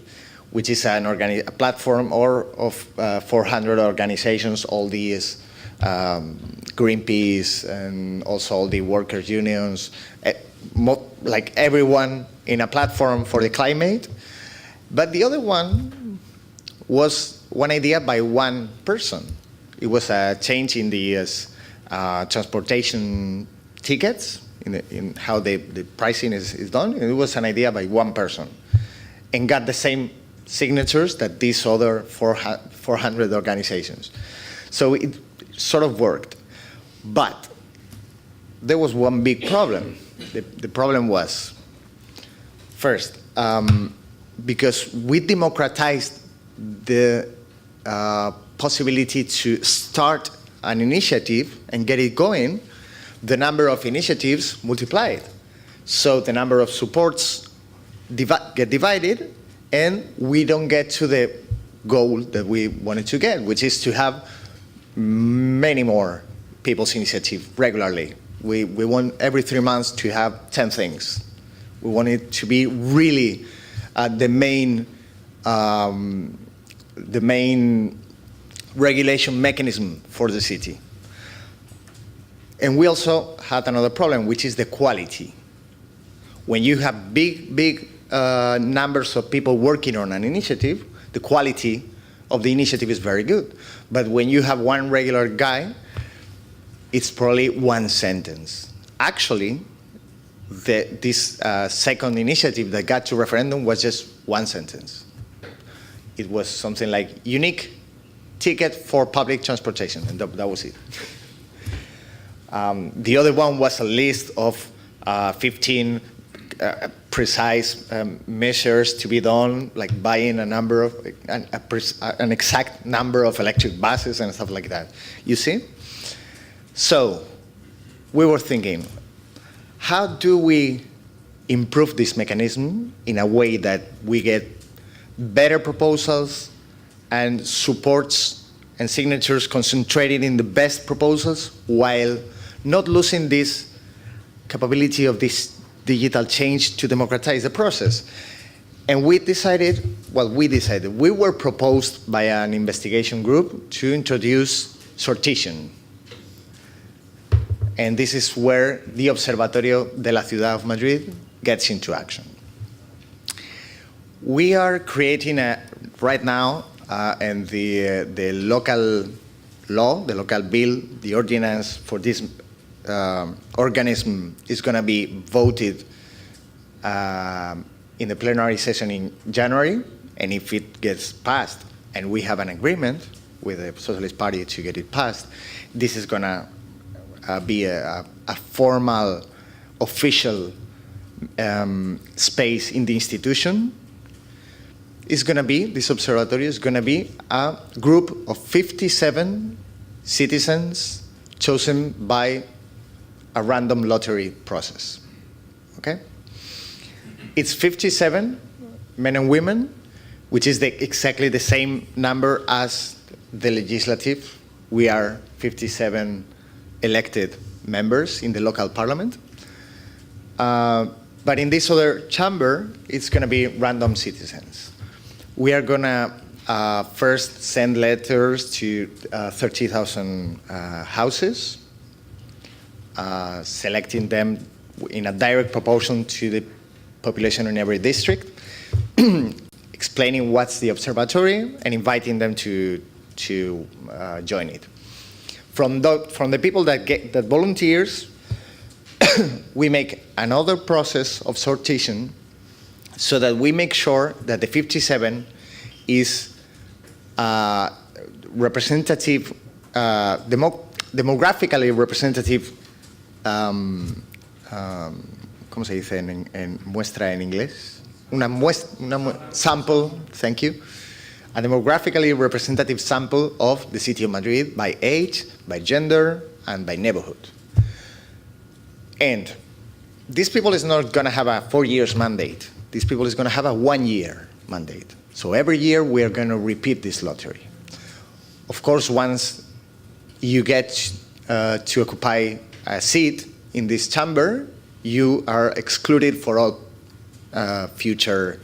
which is a platform of 400 organizations, all these Greenpeace and also all the workers' unions, like everyone in a platform for the climate. But the other one was one idea by one person. It was a change in the transportation tickets, in how the pricing is done. And it was an idea by one person and got the same signatures that these other 400 organizations. So it sort of worked. But there was one big problem. The problem was, first, because we democratized the possibility to start an initiative and get it going, the number of initiatives multiplied. So the number of supports get divided, and we don't get to the goal that we wanted to get, which is to have many more people's initiative regularly. We want every 3 months to have 10 things. We want it to be really the main regulation mechanism for the city. And we also had another problem, which is the quality. When you have big numbers of people working on an initiative, the quality of the initiative is very good. But when you have one regular guy, it's probably one sentence. Actually, this second initiative that got to referendum was just one sentence. It was something like unique ticket for public transportation, and that was it. The other one was a list of 15 precise measures to be done, like buying an exact number of electric buses and stuff like that. You see? So we were thinking, how do we improve this mechanism in a way that we get better proposals and supports and signatures concentrated in the best proposals while not losing this capability of this digital change to democratize the process? And we were proposed by an investigation group to introduce sortition. And this is where the Observatorio de la Ciudad of Madrid gets into action. We are creating right now, and the local law, the local bill, the ordinance for this organism is going to be voted in the plenary session in January. And if it gets passed, and we have an agreement with the Socialist Party to get it passed, this is going to be a formal, official space in the institution. This observatory is going to be a group of 57 citizens chosen by a random lottery process. Okay? It's 57 men and women, which is exactly the same number as the legislative. We are 57 elected members in the local parliament. But in this other chamber, it's going to be random citizens. We are going to first send letters to 30,000 houses, selecting them in a direct proportion to the population in every district, explaining what's the observatory and inviting them to join it. From the people that volunteers, we make another process of sortition so that we make sure that the 57 is representative, demographically representative, ¿cómo se dice en muestra en inglés? Una sample, thank you. A demographically representative sample of the city of Madrid by age, by gender, and by neighborhood. And these people is not going to have a 4 years mandate. These people is going to have a 1 year mandate. So every year we are going to repeat this lottery. Of course, once you get to occupy a seat in this chamber, you are excluded for all future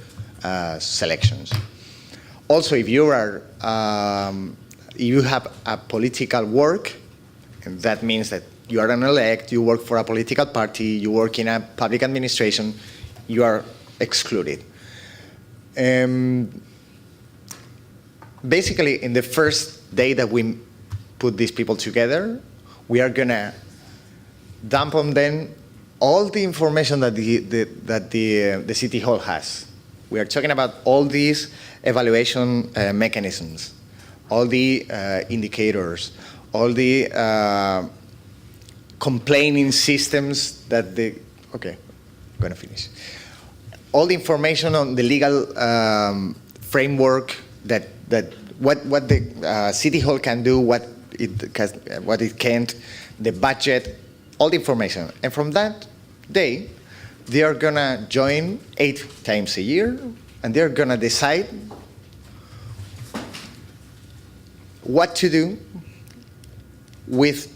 selections. Also, if you are you have a political work, and that means that you are an elect, you work for a political party, you work in a public administration, you are excluded. Basically, in the first day that we put these people together, we are gonna dump on them all the information that the City Hall has. We are talking about all these evaluation mechanisms, all the indicators, all the complaining systems that the, okay, I'm gonna finish. All the information on the legal framework that what the City Hall can do, what it can't, the budget, all the information. And from that day, they are gonna join 8 times a year, and they're gonna decide what to do with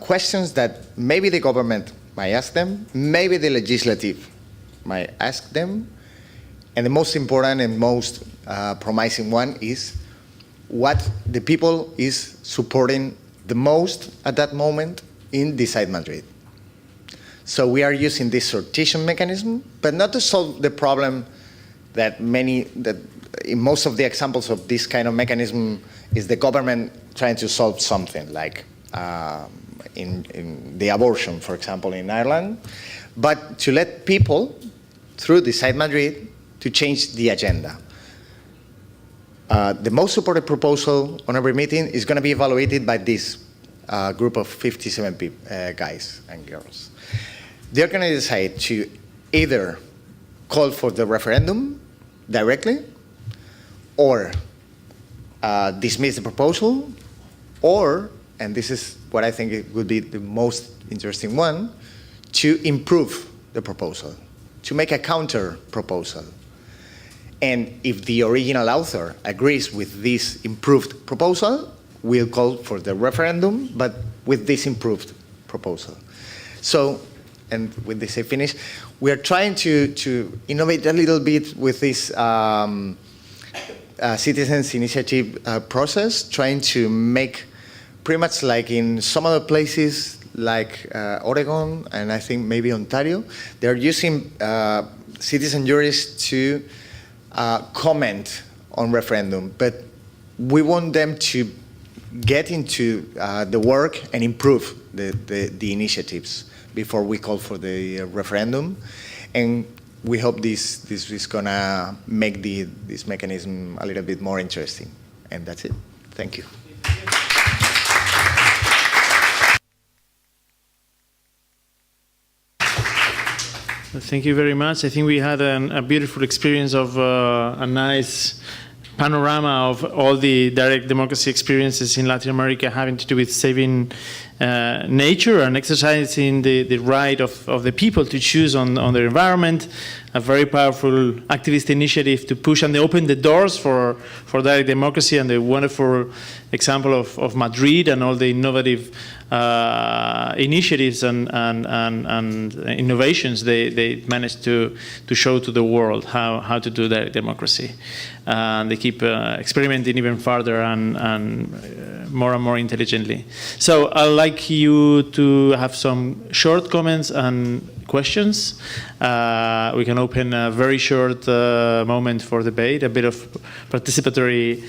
questions that maybe the government might ask them, maybe the legislative might ask them, and the most important and most promising one is what the people is supporting the most at that moment in Decide Madrid. So we are using this sortition mechanism, but not to solve the problem that in most of the examples of this kind of mechanism is the government trying to solve something, like in the abortion, for example, in Ireland, but to let people, through Decide Madrid, to change the agenda. The most supported proposal on every meeting is going to be evaluated by this group of 57 guys and girls. They're going to decide to either call for the referendum directly, or dismiss the proposal, or, and this is what I think it would be the most interesting one, to improve the proposal, to make a counter proposal. And if the original author agrees with this improved proposal, we'll call for the referendum, but with this improved proposal. So, and with this I finish, we are trying to innovate a little bit with this citizens initiative process, trying to make pretty much like in some other places like Oregon and I think maybe Ontario, they're using citizen juries to comment on referendum, but we want them to get into the work and improve the initiatives before we call for the referendum. And we hope this is gonna make this mechanism a little bit more interesting. And that's it. Thank you. Thank you very much. I think we had a beautiful experience of a nice panorama of all the direct democracy experiences in Latin America having to do with saving nature and exercising the right of the people to choose on their environment. A very powerful activist initiative to push and they open the doors for direct democracy, and the wonderful example of Madrid and all the innovative initiatives and innovations they managed to show to the world how to do direct democracy. And they keep experimenting even further and more intelligently. So I'd like you to have some short comments and questions. We can open a very short moment for debate, a bit of participatory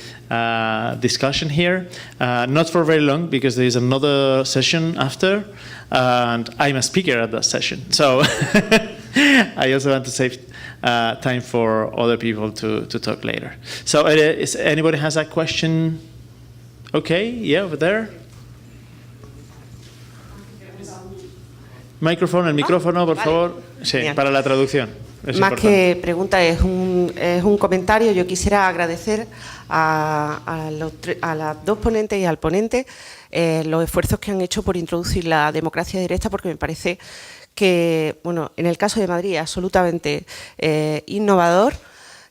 discussion here. Not for very long, because there is another session after, and I'm a speaker at that session. So I also want to save time for other people to talk later. So is anybody has a question? Okay, yeah, over there. El micrófono, por favor. Sí, Bien. para la traducción. Es Más importante. que pregunta, es un comentario. Yo quisiera agradecer a las dos ponentes y al ponente los esfuerzos que han hecho por introducir la democracia directa, porque me parece que, bueno, en el caso de Madrid, absolutamente innovador,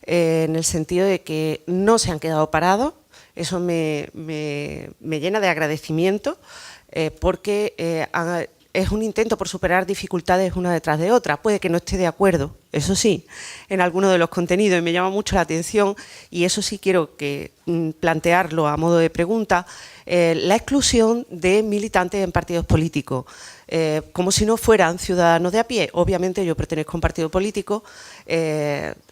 en el sentido de que no se han quedado parados. Eso me llena de agradecimiento porque es un intento por superar dificultades una detrás de otra. Puede que no esté de acuerdo, eso sí, en alguno de los contenidos y me llama mucho la atención, y eso sí quiero plantearlo a modo de pregunta, la exclusión de militantes en partidos políticos, como si no fueran ciudadanos de a pie. Obviamente yo pertenezco a un partido político,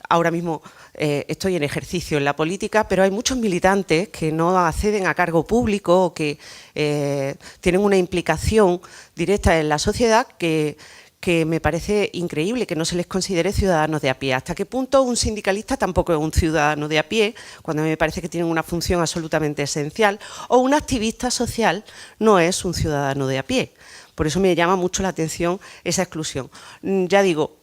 ahora mismo estoy en ejercicio en la política, pero hay muchos militantes que no acceden a cargo público o que tienen una implicación directa en la sociedad que me parece increíble que no se les considere ciudadanos de a pie. ¿Hasta qué punto un sindicalista tampoco es un ciudadano de a pie, cuando me parece que tienen una función absolutamente esencial, o un activista social no es un ciudadano de a pie? Por eso me llama mucho la atención esa exclusión. Ya digo,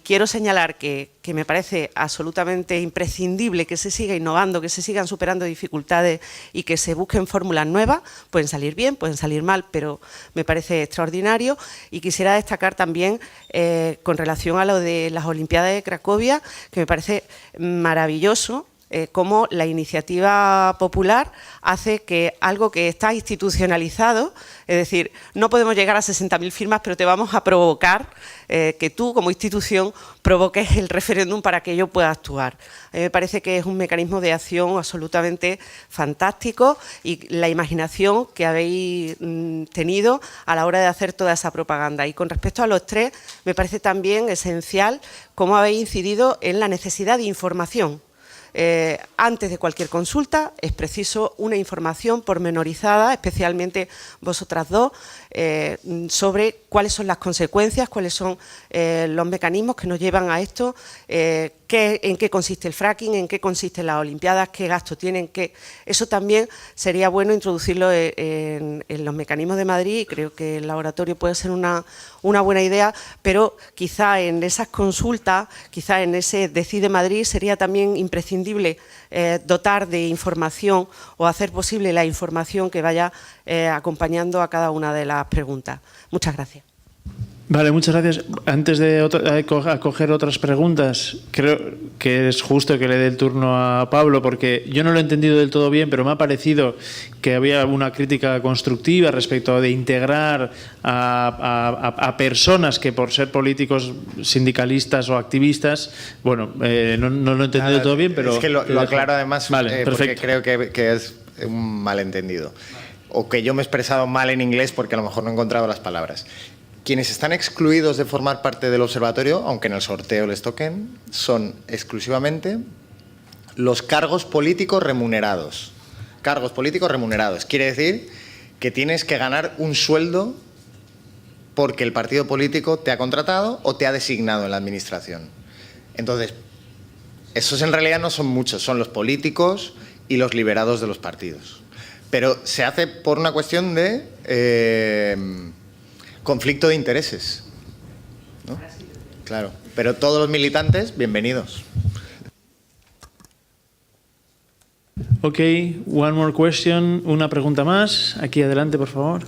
quiero señalar que me parece absolutamente imprescindible que se siga innovando, que se sigan superando dificultades y que se busquen fórmulas nuevas. Pueden salir bien, pueden salir mal, pero me parece extraordinario. Y quisiera destacar también, con relación a lo de las Olimpiadas de Cracovia, que me parece maravilloso, cómo la iniciativa popular hace que algo que está institucionalizado, es decir, no podemos llegar a 60.000 firmas, pero te vamos a provocar que tú, como institución, provoques el referéndum para que yo pueda actuar. A mí me parece que es un mecanismo de acción absolutamente fantástico y la imaginación que habéis tenido a la hora de hacer toda esa propaganda. Y con respecto a los tres, me parece también esencial cómo habéis incidido en la necesidad de información. Antes de cualquier consulta es preciso una información pormenorizada, especialmente vosotras dos, sobre cuáles son las consecuencias, cuáles son los mecanismos que nos llevan a esto, en qué consiste el fracking, en qué consisten las Olimpiadas, qué gasto tienen, eso también sería bueno introducirlo en los mecanismos de Madrid, y creo que el laboratorio puede ser una buena idea, pero quizá en esas consultas, quizá en ese Decide Madrid sería también imprescindible dotar de información o hacer posible la información que vaya acompañando a cada una de las preguntas. Muchas gracias. Vale, muchas gracias. Antes de acoger otras preguntas, creo que es justo que le dé el turno a Pablo, porque yo no lo he entendido del todo bien, pero me ha parecido que había una crítica constructiva respecto de integrar a personas que por ser políticos, sindicalistas o activistas, bueno, no lo he entendido del todo bien, pero... Es que lo aclaro además, vale, porque creo que es un malentendido. O que yo me he expresado mal en inglés porque a lo mejor no he encontrado las palabras. Quienes están excluidos de formar parte del observatorio, aunque en el sorteo les toquen, son exclusivamente los cargos políticos remunerados. Cargos políticos remunerados. Quiere decir que tienes que ganar un sueldo porque el partido político te ha contratado o te ha designado en la administración. Entonces, esos en realidad no son muchos, son los políticos y los liberados de los partidos. Pero se hace por una cuestión de... conflicto de intereses, ¿no? Claro, pero todos los militantes, bienvenidos. Ok, one more question, una pregunta más. Aquí adelante, por favor.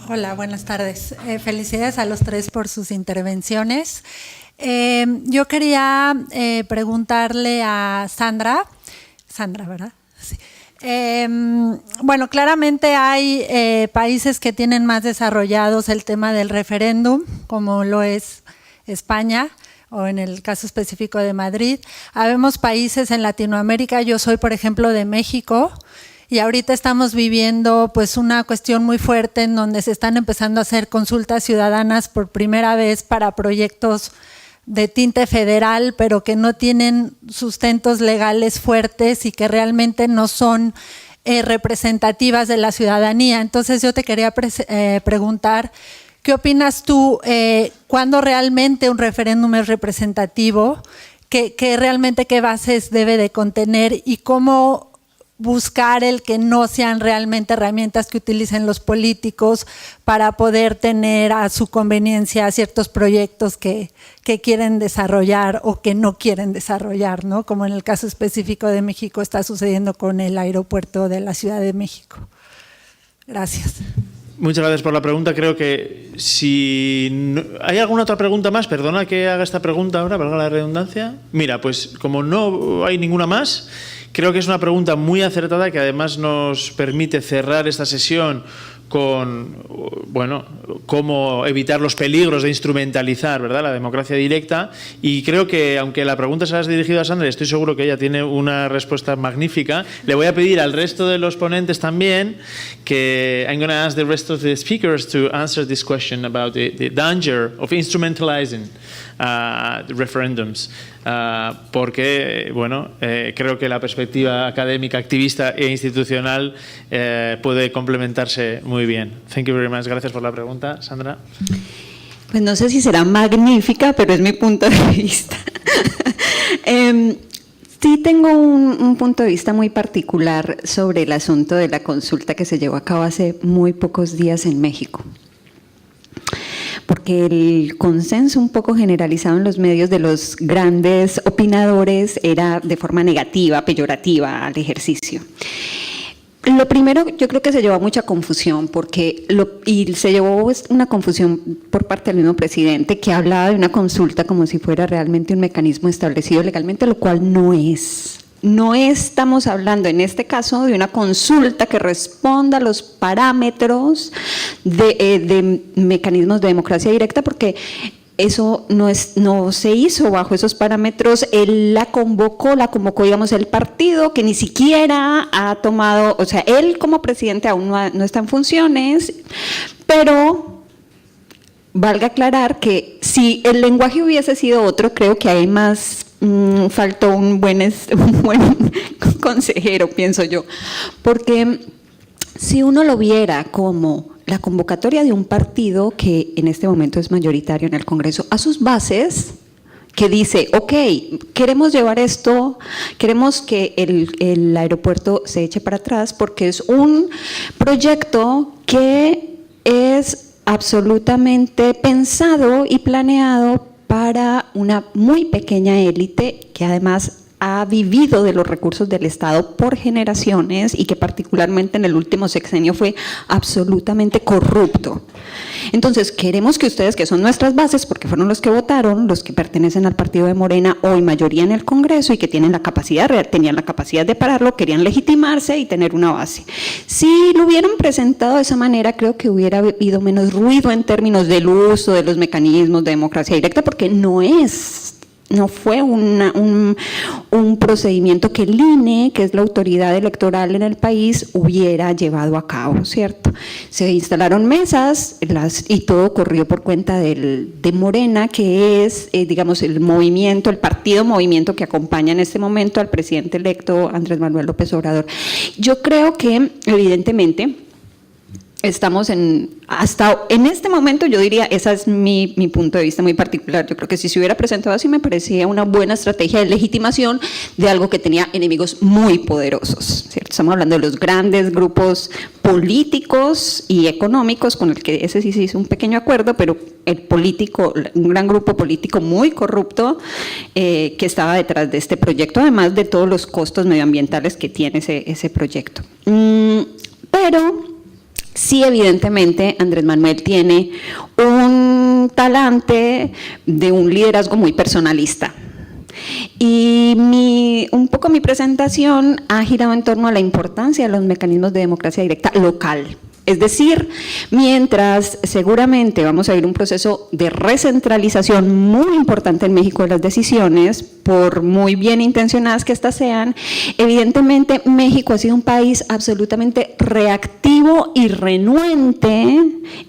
Hola, buenas tardes. Felicidades a los tres por sus intervenciones. Yo quería preguntarle a Sandra, ¿verdad? Sí. Bueno, claramente hay países que tienen más desarrollados el tema del referéndum, como lo es España, o en el caso específico de Madrid. Habemos países en Latinoamérica, yo soy por ejemplo de México, y ahorita estamos viviendo pues una cuestión muy fuerte en donde se están empezando a hacer consultas ciudadanas por primera vez para proyectos de tinte federal, pero que no tienen sustentos legales fuertes y que realmente no son representativas de la ciudadanía. Entonces yo te quería preguntar, ¿qué opinas tú cuándo realmente un referéndum es representativo? ¿Qué realmente qué bases debe de contener y cómo buscar el que no sean realmente herramientas que utilicen los políticos para poder tener a su conveniencia ciertos proyectos que quieren desarrollar o que no quieren desarrollar, ¿no? Como en el caso específico de México está sucediendo con el aeropuerto de la Ciudad de México. Gracias. Muchas gracias por la pregunta. Creo que si ¿hay alguna otra pregunta más? Perdona que haga esta pregunta ahora, valga la redundancia. Mira, pues como no hay ninguna más, creo que es una pregunta muy acertada que además nos permite cerrar esta sesión con, bueno, cómo evitar los peligros de instrumentalizar, ¿verdad?, la democracia directa. Y creo que, aunque la pregunta se la has dirigido a Sandra, estoy seguro que ella tiene una respuesta magnífica. Le voy a pedir al resto de los ponentes también que I'm going to ask the rest of the speakers to answer this question about the danger of instrumentalizing the referendums. Porque, bueno, creo que la perspectiva académica, activista e institucional puede complementarse muy bien. Thank you very much. Gracias por la pregunta, Sandra. Pues no sé si será magnífica, pero es mi punto de vista. Sí tengo un punto de vista muy particular sobre el asunto de la consulta que se llevó a cabo hace muy pocos días en México. Porque el consenso un poco generalizado en los medios de los grandes opinadores era de forma negativa, peyorativa al ejercicio. Lo primero, yo creo que se llevó a mucha confusión, y se llevó una confusión por parte del mismo presidente, que hablaba de una consulta como si fuera realmente un mecanismo establecido legalmente, lo cual no es. No estamos hablando en este caso de una consulta que responda a los parámetros de mecanismos de democracia directa, porque eso no se hizo bajo esos parámetros. Él la convocó, digamos, el partido, que ni siquiera ha tomado, o sea, él como presidente aún no está en funciones, pero valga aclarar que si el lenguaje hubiese sido otro, creo que hay más, faltó un buen consejero, pienso yo, porque si uno lo viera como la convocatoria de un partido que en este momento es mayoritario en el Congreso a sus bases, que dice, ok, queremos llevar esto, queremos que el aeropuerto se eche para atrás porque es un proyecto que es absolutamente pensado y planeado para una muy pequeña élite que además ha vivido de los recursos del Estado por generaciones y que particularmente en el último sexenio fue absolutamente corrupto. Entonces, queremos que ustedes, que son nuestras bases, porque fueron los que votaron, los que pertenecen al partido de Morena, hoy mayoría en el Congreso y que tenían la capacidad de pararlo, querían legitimarse y tener una base. Si lo hubieran presentado de esa manera, creo que hubiera habido menos ruido en términos del uso de los mecanismos de democracia directa, porque no fue un procedimiento que el INE, que es la autoridad electoral en el país, hubiera llevado a cabo, ¿cierto? Se instalaron mesas y todo corrió por cuenta de Morena, que es, digamos, el partido movimiento que acompaña en este momento al presidente electo Andrés Manuel López Obrador. Yo creo que, evidentemente, estamos hasta en este momento, yo diría, ese es mi punto de vista muy particular. Yo creo que si se hubiera presentado así, me parecía una buena estrategia de legitimación de algo que tenía enemigos muy poderosos, ¿cierto? Estamos hablando de los grandes grupos políticos y económicos, con el que ese sí se hizo un pequeño acuerdo, pero un gran grupo político muy corrupto que estaba detrás de este proyecto, además de todos los costos medioambientales que tiene ese proyecto. Pero sí, evidentemente, Andrés Manuel tiene un talante de un liderazgo muy personalista. Y un poco mi presentación ha girado en torno a la importancia de los mecanismos de democracia directa local. Es decir, mientras seguramente vamos a ir un proceso de recentralización muy importante en México de las decisiones, por muy bien intencionadas que éstas sean, evidentemente México ha sido un país absolutamente reactivo y renuente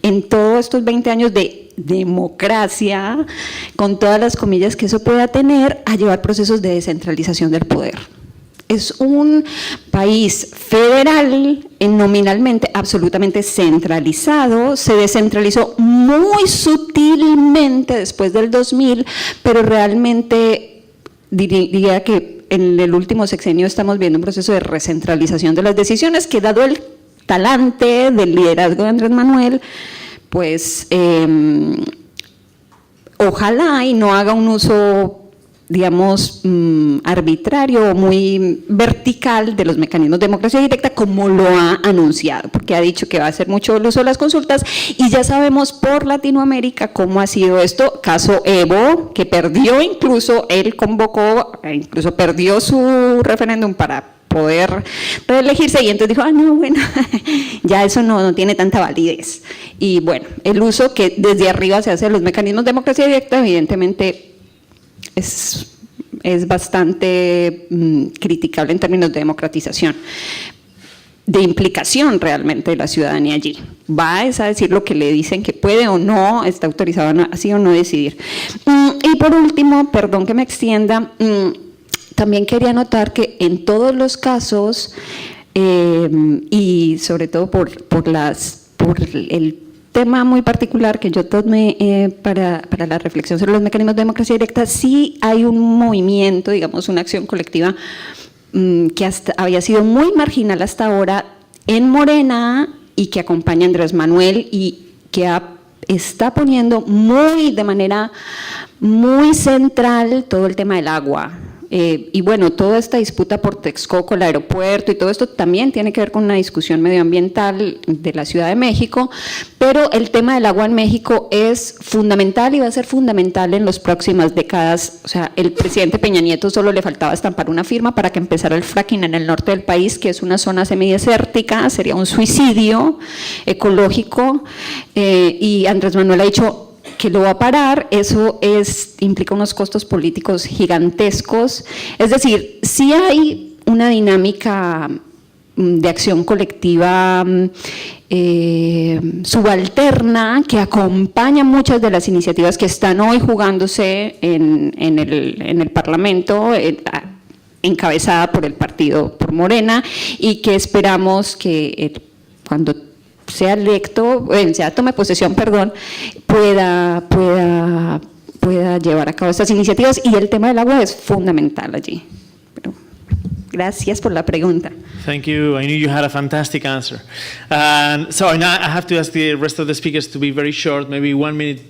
en todos estos 20 años de democracia, con todas las comillas que eso pueda tener, a llevar procesos de descentralización del poder. Es un país federal, nominalmente absolutamente centralizado, se descentralizó muy sutilmente después del 2000, pero realmente diría que en el último sexenio estamos viendo un proceso de recentralización de las decisiones que, dado el talante del liderazgo de Andrés Manuel, pues ojalá y no haga un uso digamos, arbitrario o muy vertical de los mecanismos de democracia directa como lo ha anunciado, porque ha dicho que va a hacer mucho el uso de las consultas y ya sabemos por Latinoamérica cómo ha sido esto. Caso Evo, que perdió incluso, él convocó, incluso perdió su referéndum para poder reelegirse y entonces dijo, no, bueno, ya eso no tiene tanta validez. Y bueno, el uso que desde arriba se hace de los mecanismos de democracia directa evidentemente es bastante criticable en términos de democratización, de implicación realmente de la ciudadanía allí. Va a decir lo que le dicen que puede o no, está autorizado así o no decidir. Y por último, perdón que me extienda, también quería anotar que en todos los casos, y sobre todo por el tema muy particular que yo tomé para la reflexión sobre los mecanismos de democracia directa, sí hay un movimiento, digamos, una acción colectiva que había sido muy marginal hasta ahora en Morena y que acompaña a Andrés Manuel y que está poniendo de manera muy central todo el tema del agua. Y bueno, toda esta disputa por Texcoco, el aeropuerto y todo esto también tiene que ver con una discusión medioambiental de la Ciudad de México, pero el tema del agua en México es fundamental y va a ser fundamental en las próximas décadas. O sea, el presidente Peña Nieto solo le faltaba estampar una firma para que empezara el fracking en el norte del país, que es una zona semidesértica, sería un suicidio ecológico, y Andrés Manuel ha dicho que lo va a parar. Eso implica unos costos políticos gigantescos. Es decir, sí hay una dinámica de acción colectiva subalterna que acompaña muchas de las iniciativas que están hoy jugándose en el Parlamento, encabezada por el partido, por Morena, y que esperamos que cuando sea electo, tome posesión, perdón, pueda llevar a cabo estas iniciativas, y el tema del agua es fundamental allí. Pero, gracias por la pregunta. Thank you. I knew you had a fantastic answer. So now I have to ask the rest of the speakers to be very short, maybe 1 minute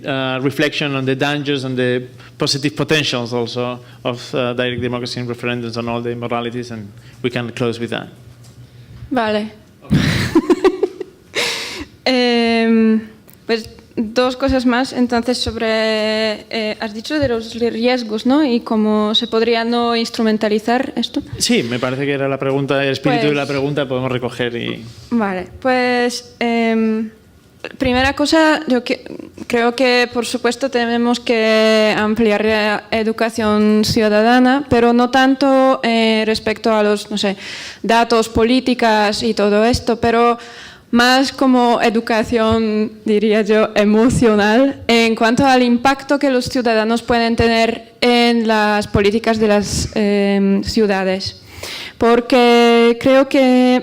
reflection on the dangers and the positive potentials also of direct democracy and referendums on all the immoralities, and we can close with that. Vale. Pues dos cosas más. Entonces, has dicho de los riesgos, ¿no? Y cómo se podría no instrumentalizar esto. Sí, me parece que era la pregunta, el espíritu Pues, de la pregunta podemos recoger y... Vale, pues primera cosa, creo que por supuesto tenemos que ampliar la educación ciudadana, pero no tanto respecto a los, no sé, datos, políticas y todo esto, pero más como educación, diría yo, emocional, en cuanto al impacto que los ciudadanos pueden tener en las políticas de las ciudades. Porque creo que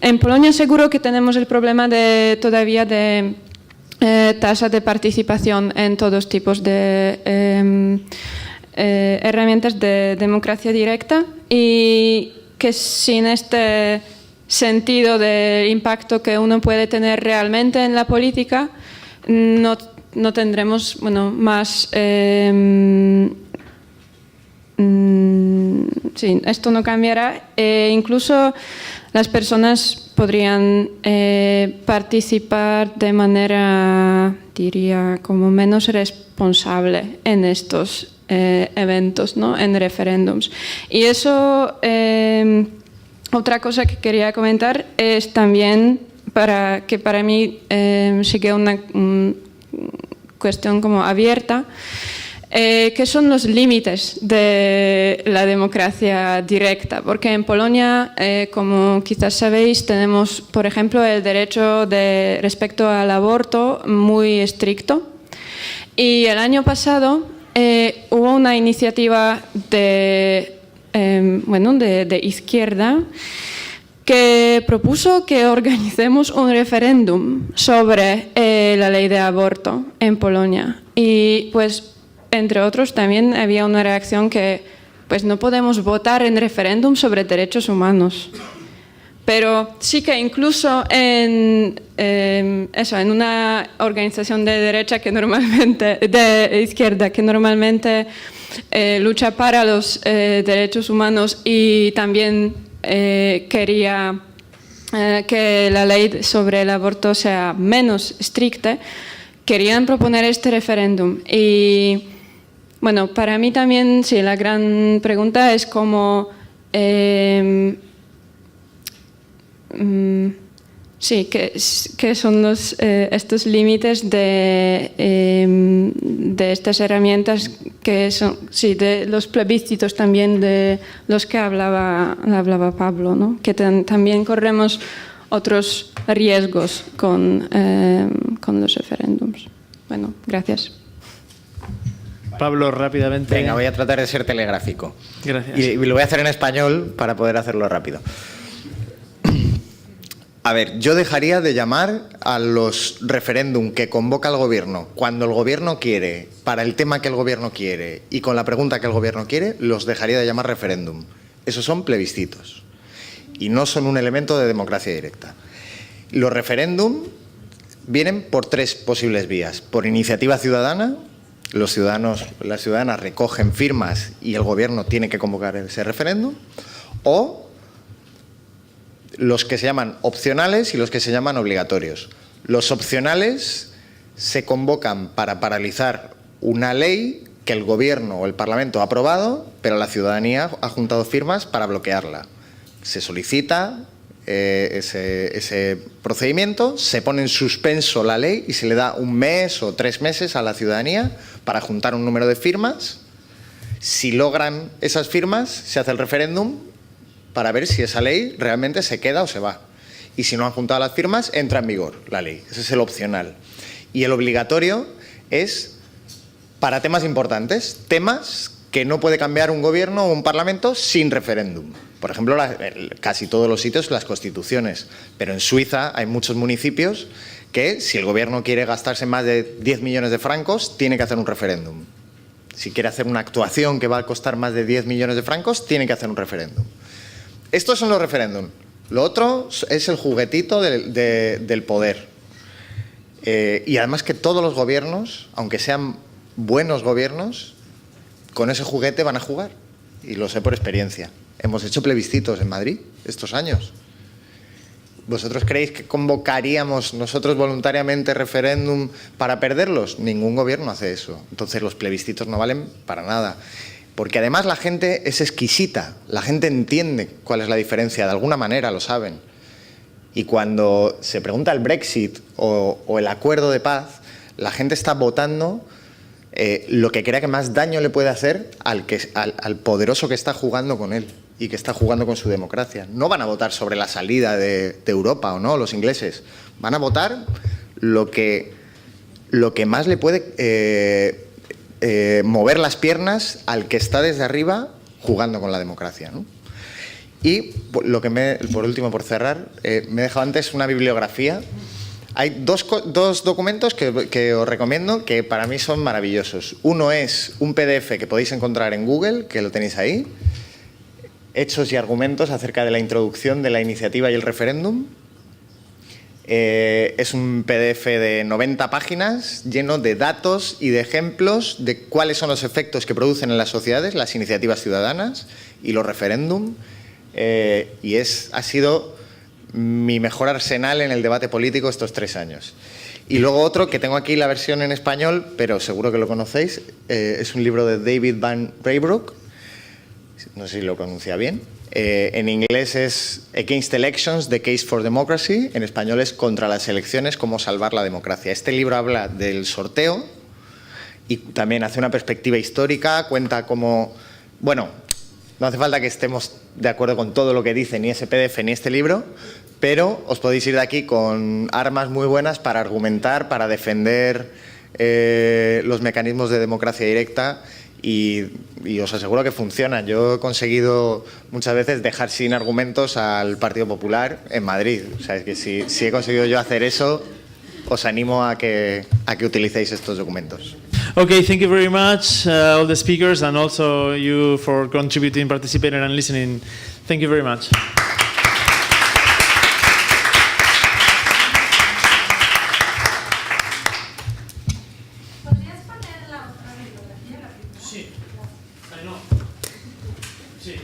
en Polonia seguro que tenemos el problema todavía de tasa de participación en todos tipos de herramientas de democracia directa, y que sin este sentido del impacto que uno puede tener realmente en la política, no tendremos, bueno, más... sí, esto no cambiará. Incluso las personas podrían participar de manera, diría, como menos responsable en estos eventos, ¿no? En referéndums. Y eso... otra cosa que quería comentar es también que para mí sigue una cuestión como abierta, que son los límites de la democracia directa, porque en Polonia, como quizás sabéis, tenemos, por ejemplo, el derecho respecto al aborto muy estricto, y el año pasado hubo una iniciativa de izquierda que propuso que organicemos un referéndum sobre la ley de aborto en Polonia. Y pues, entre otros, también había una reacción que pues no podemos votar en referéndum sobre derechos humanos, Pero sí que incluso en una organización de derecha de izquierda que normalmente lucha para los derechos humanos y también quería que la ley sobre el aborto sea menos estricta, querían proponer este referéndum. Y bueno, para mí también, sí, la gran pregunta es cómo... sí, ¿qué son estos límites de estas herramientas que son, sí, de los plebiscitos también de los que hablaba Pablo, ¿no? Que también corremos otros riesgos con los referéndums. Bueno, gracias. Pablo, rápidamente. Venga, voy a tratar de ser telegráfico. Gracias. Y lo voy a hacer en español para poder hacerlo rápido. A ver, yo dejaría de llamar a los referéndum que convoca el gobierno cuando el gobierno quiere, para el tema que el gobierno quiere y con la pregunta que el gobierno quiere, los dejaría de llamar referéndum. Esos son plebiscitos y no son un elemento de democracia directa. Los referéndum vienen por tres posibles vías. Por iniciativa ciudadana, los ciudadanos, las ciudadanas recogen firmas y el gobierno tiene que convocar ese referéndum, o los que se llaman opcionales y los que se llaman obligatorios. Los opcionales se convocan para paralizar una ley que el gobierno o el Parlamento ha aprobado, pero la ciudadanía ha juntado firmas para bloquearla. Se solicita ese procedimiento, se pone en suspenso la ley y se le da 1 mes o 3 meses a la ciudadanía para juntar un número de firmas. Si logran esas firmas, se hace el referéndum para ver si esa ley realmente se queda o se va. Y si no han juntado las firmas, entra en vigor la ley. Ese es el opcional. Y el obligatorio es para temas importantes, temas que no puede cambiar un gobierno o un parlamento sin referéndum. Por ejemplo, casi todos los sitios, las constituciones. Pero en Suiza hay muchos municipios que, si el gobierno quiere gastarse más de 10 millones de francos, tiene que hacer un referéndum. Si quiere hacer una actuación que va a costar más de 10 millones de francos, tiene que hacer un referéndum. Estos son los referéndum. Lo otro es el juguetito del poder. Y además que todos los gobiernos, aunque sean buenos gobiernos, con ese juguete van a jugar. Y lo sé por experiencia. Hemos hecho plebiscitos en Madrid estos años. ¿Vosotros creéis que convocaríamos nosotros voluntariamente referéndum para perderlos? Ningún gobierno hace eso. Entonces los plebiscitos no valen para nada. Porque además la gente es exquisita, la gente entiende cuál es la diferencia, de alguna manera lo saben. Y cuando se pregunta el Brexit o el acuerdo de paz, la gente está votando lo que crea que más daño le puede hacer al poderoso que está jugando con él y que está jugando con su democracia. No van a votar sobre la salida de Europa o no, los ingleses. Van a votar lo que más le puede mover las piernas al que está desde arriba jugando con la democracia, ¿no? Y por último, por cerrar, me he dejado antes una bibliografía. Hay dos documentos que os recomiendo que para mí son maravillosos. Uno es un PDF que podéis encontrar en Google, que lo tenéis ahí, hechos y argumentos acerca de la introducción de la iniciativa y el referéndum. Es un PDF de 90 páginas lleno de datos y de ejemplos de cuáles son los efectos que producen en las sociedades las iniciativas ciudadanas y los referéndum. Y ha sido mi mejor arsenal en el debate político estos 3 años. Y luego otro, que tengo aquí la versión en español, pero seguro que lo conocéis, es un libro de David Van Raybroek, no sé si lo pronuncia bien. En inglés es Against Elections, The Case for Democracy. En español es Contra las elecciones, cómo salvar la democracia. Este libro habla del sorteo y también hace una perspectiva histórica, cuenta cómo... Bueno, no hace falta que estemos de acuerdo con todo lo que dice ni ese PDF ni este libro, pero os podéis ir de aquí con armas muy buenas para argumentar, para defender los mecanismos de democracia directa. Y os aseguro que funciona. Yo he conseguido muchas veces dejar sin argumentos al Partido Popular en Madrid. O sea, es que si he conseguido yo hacer eso, os animo a que utilicéis estos documentos. Okay, thank you very much, all the speakers, and also you for contributing, participating, and listening. Thank you very much. Sí, I know. Sí.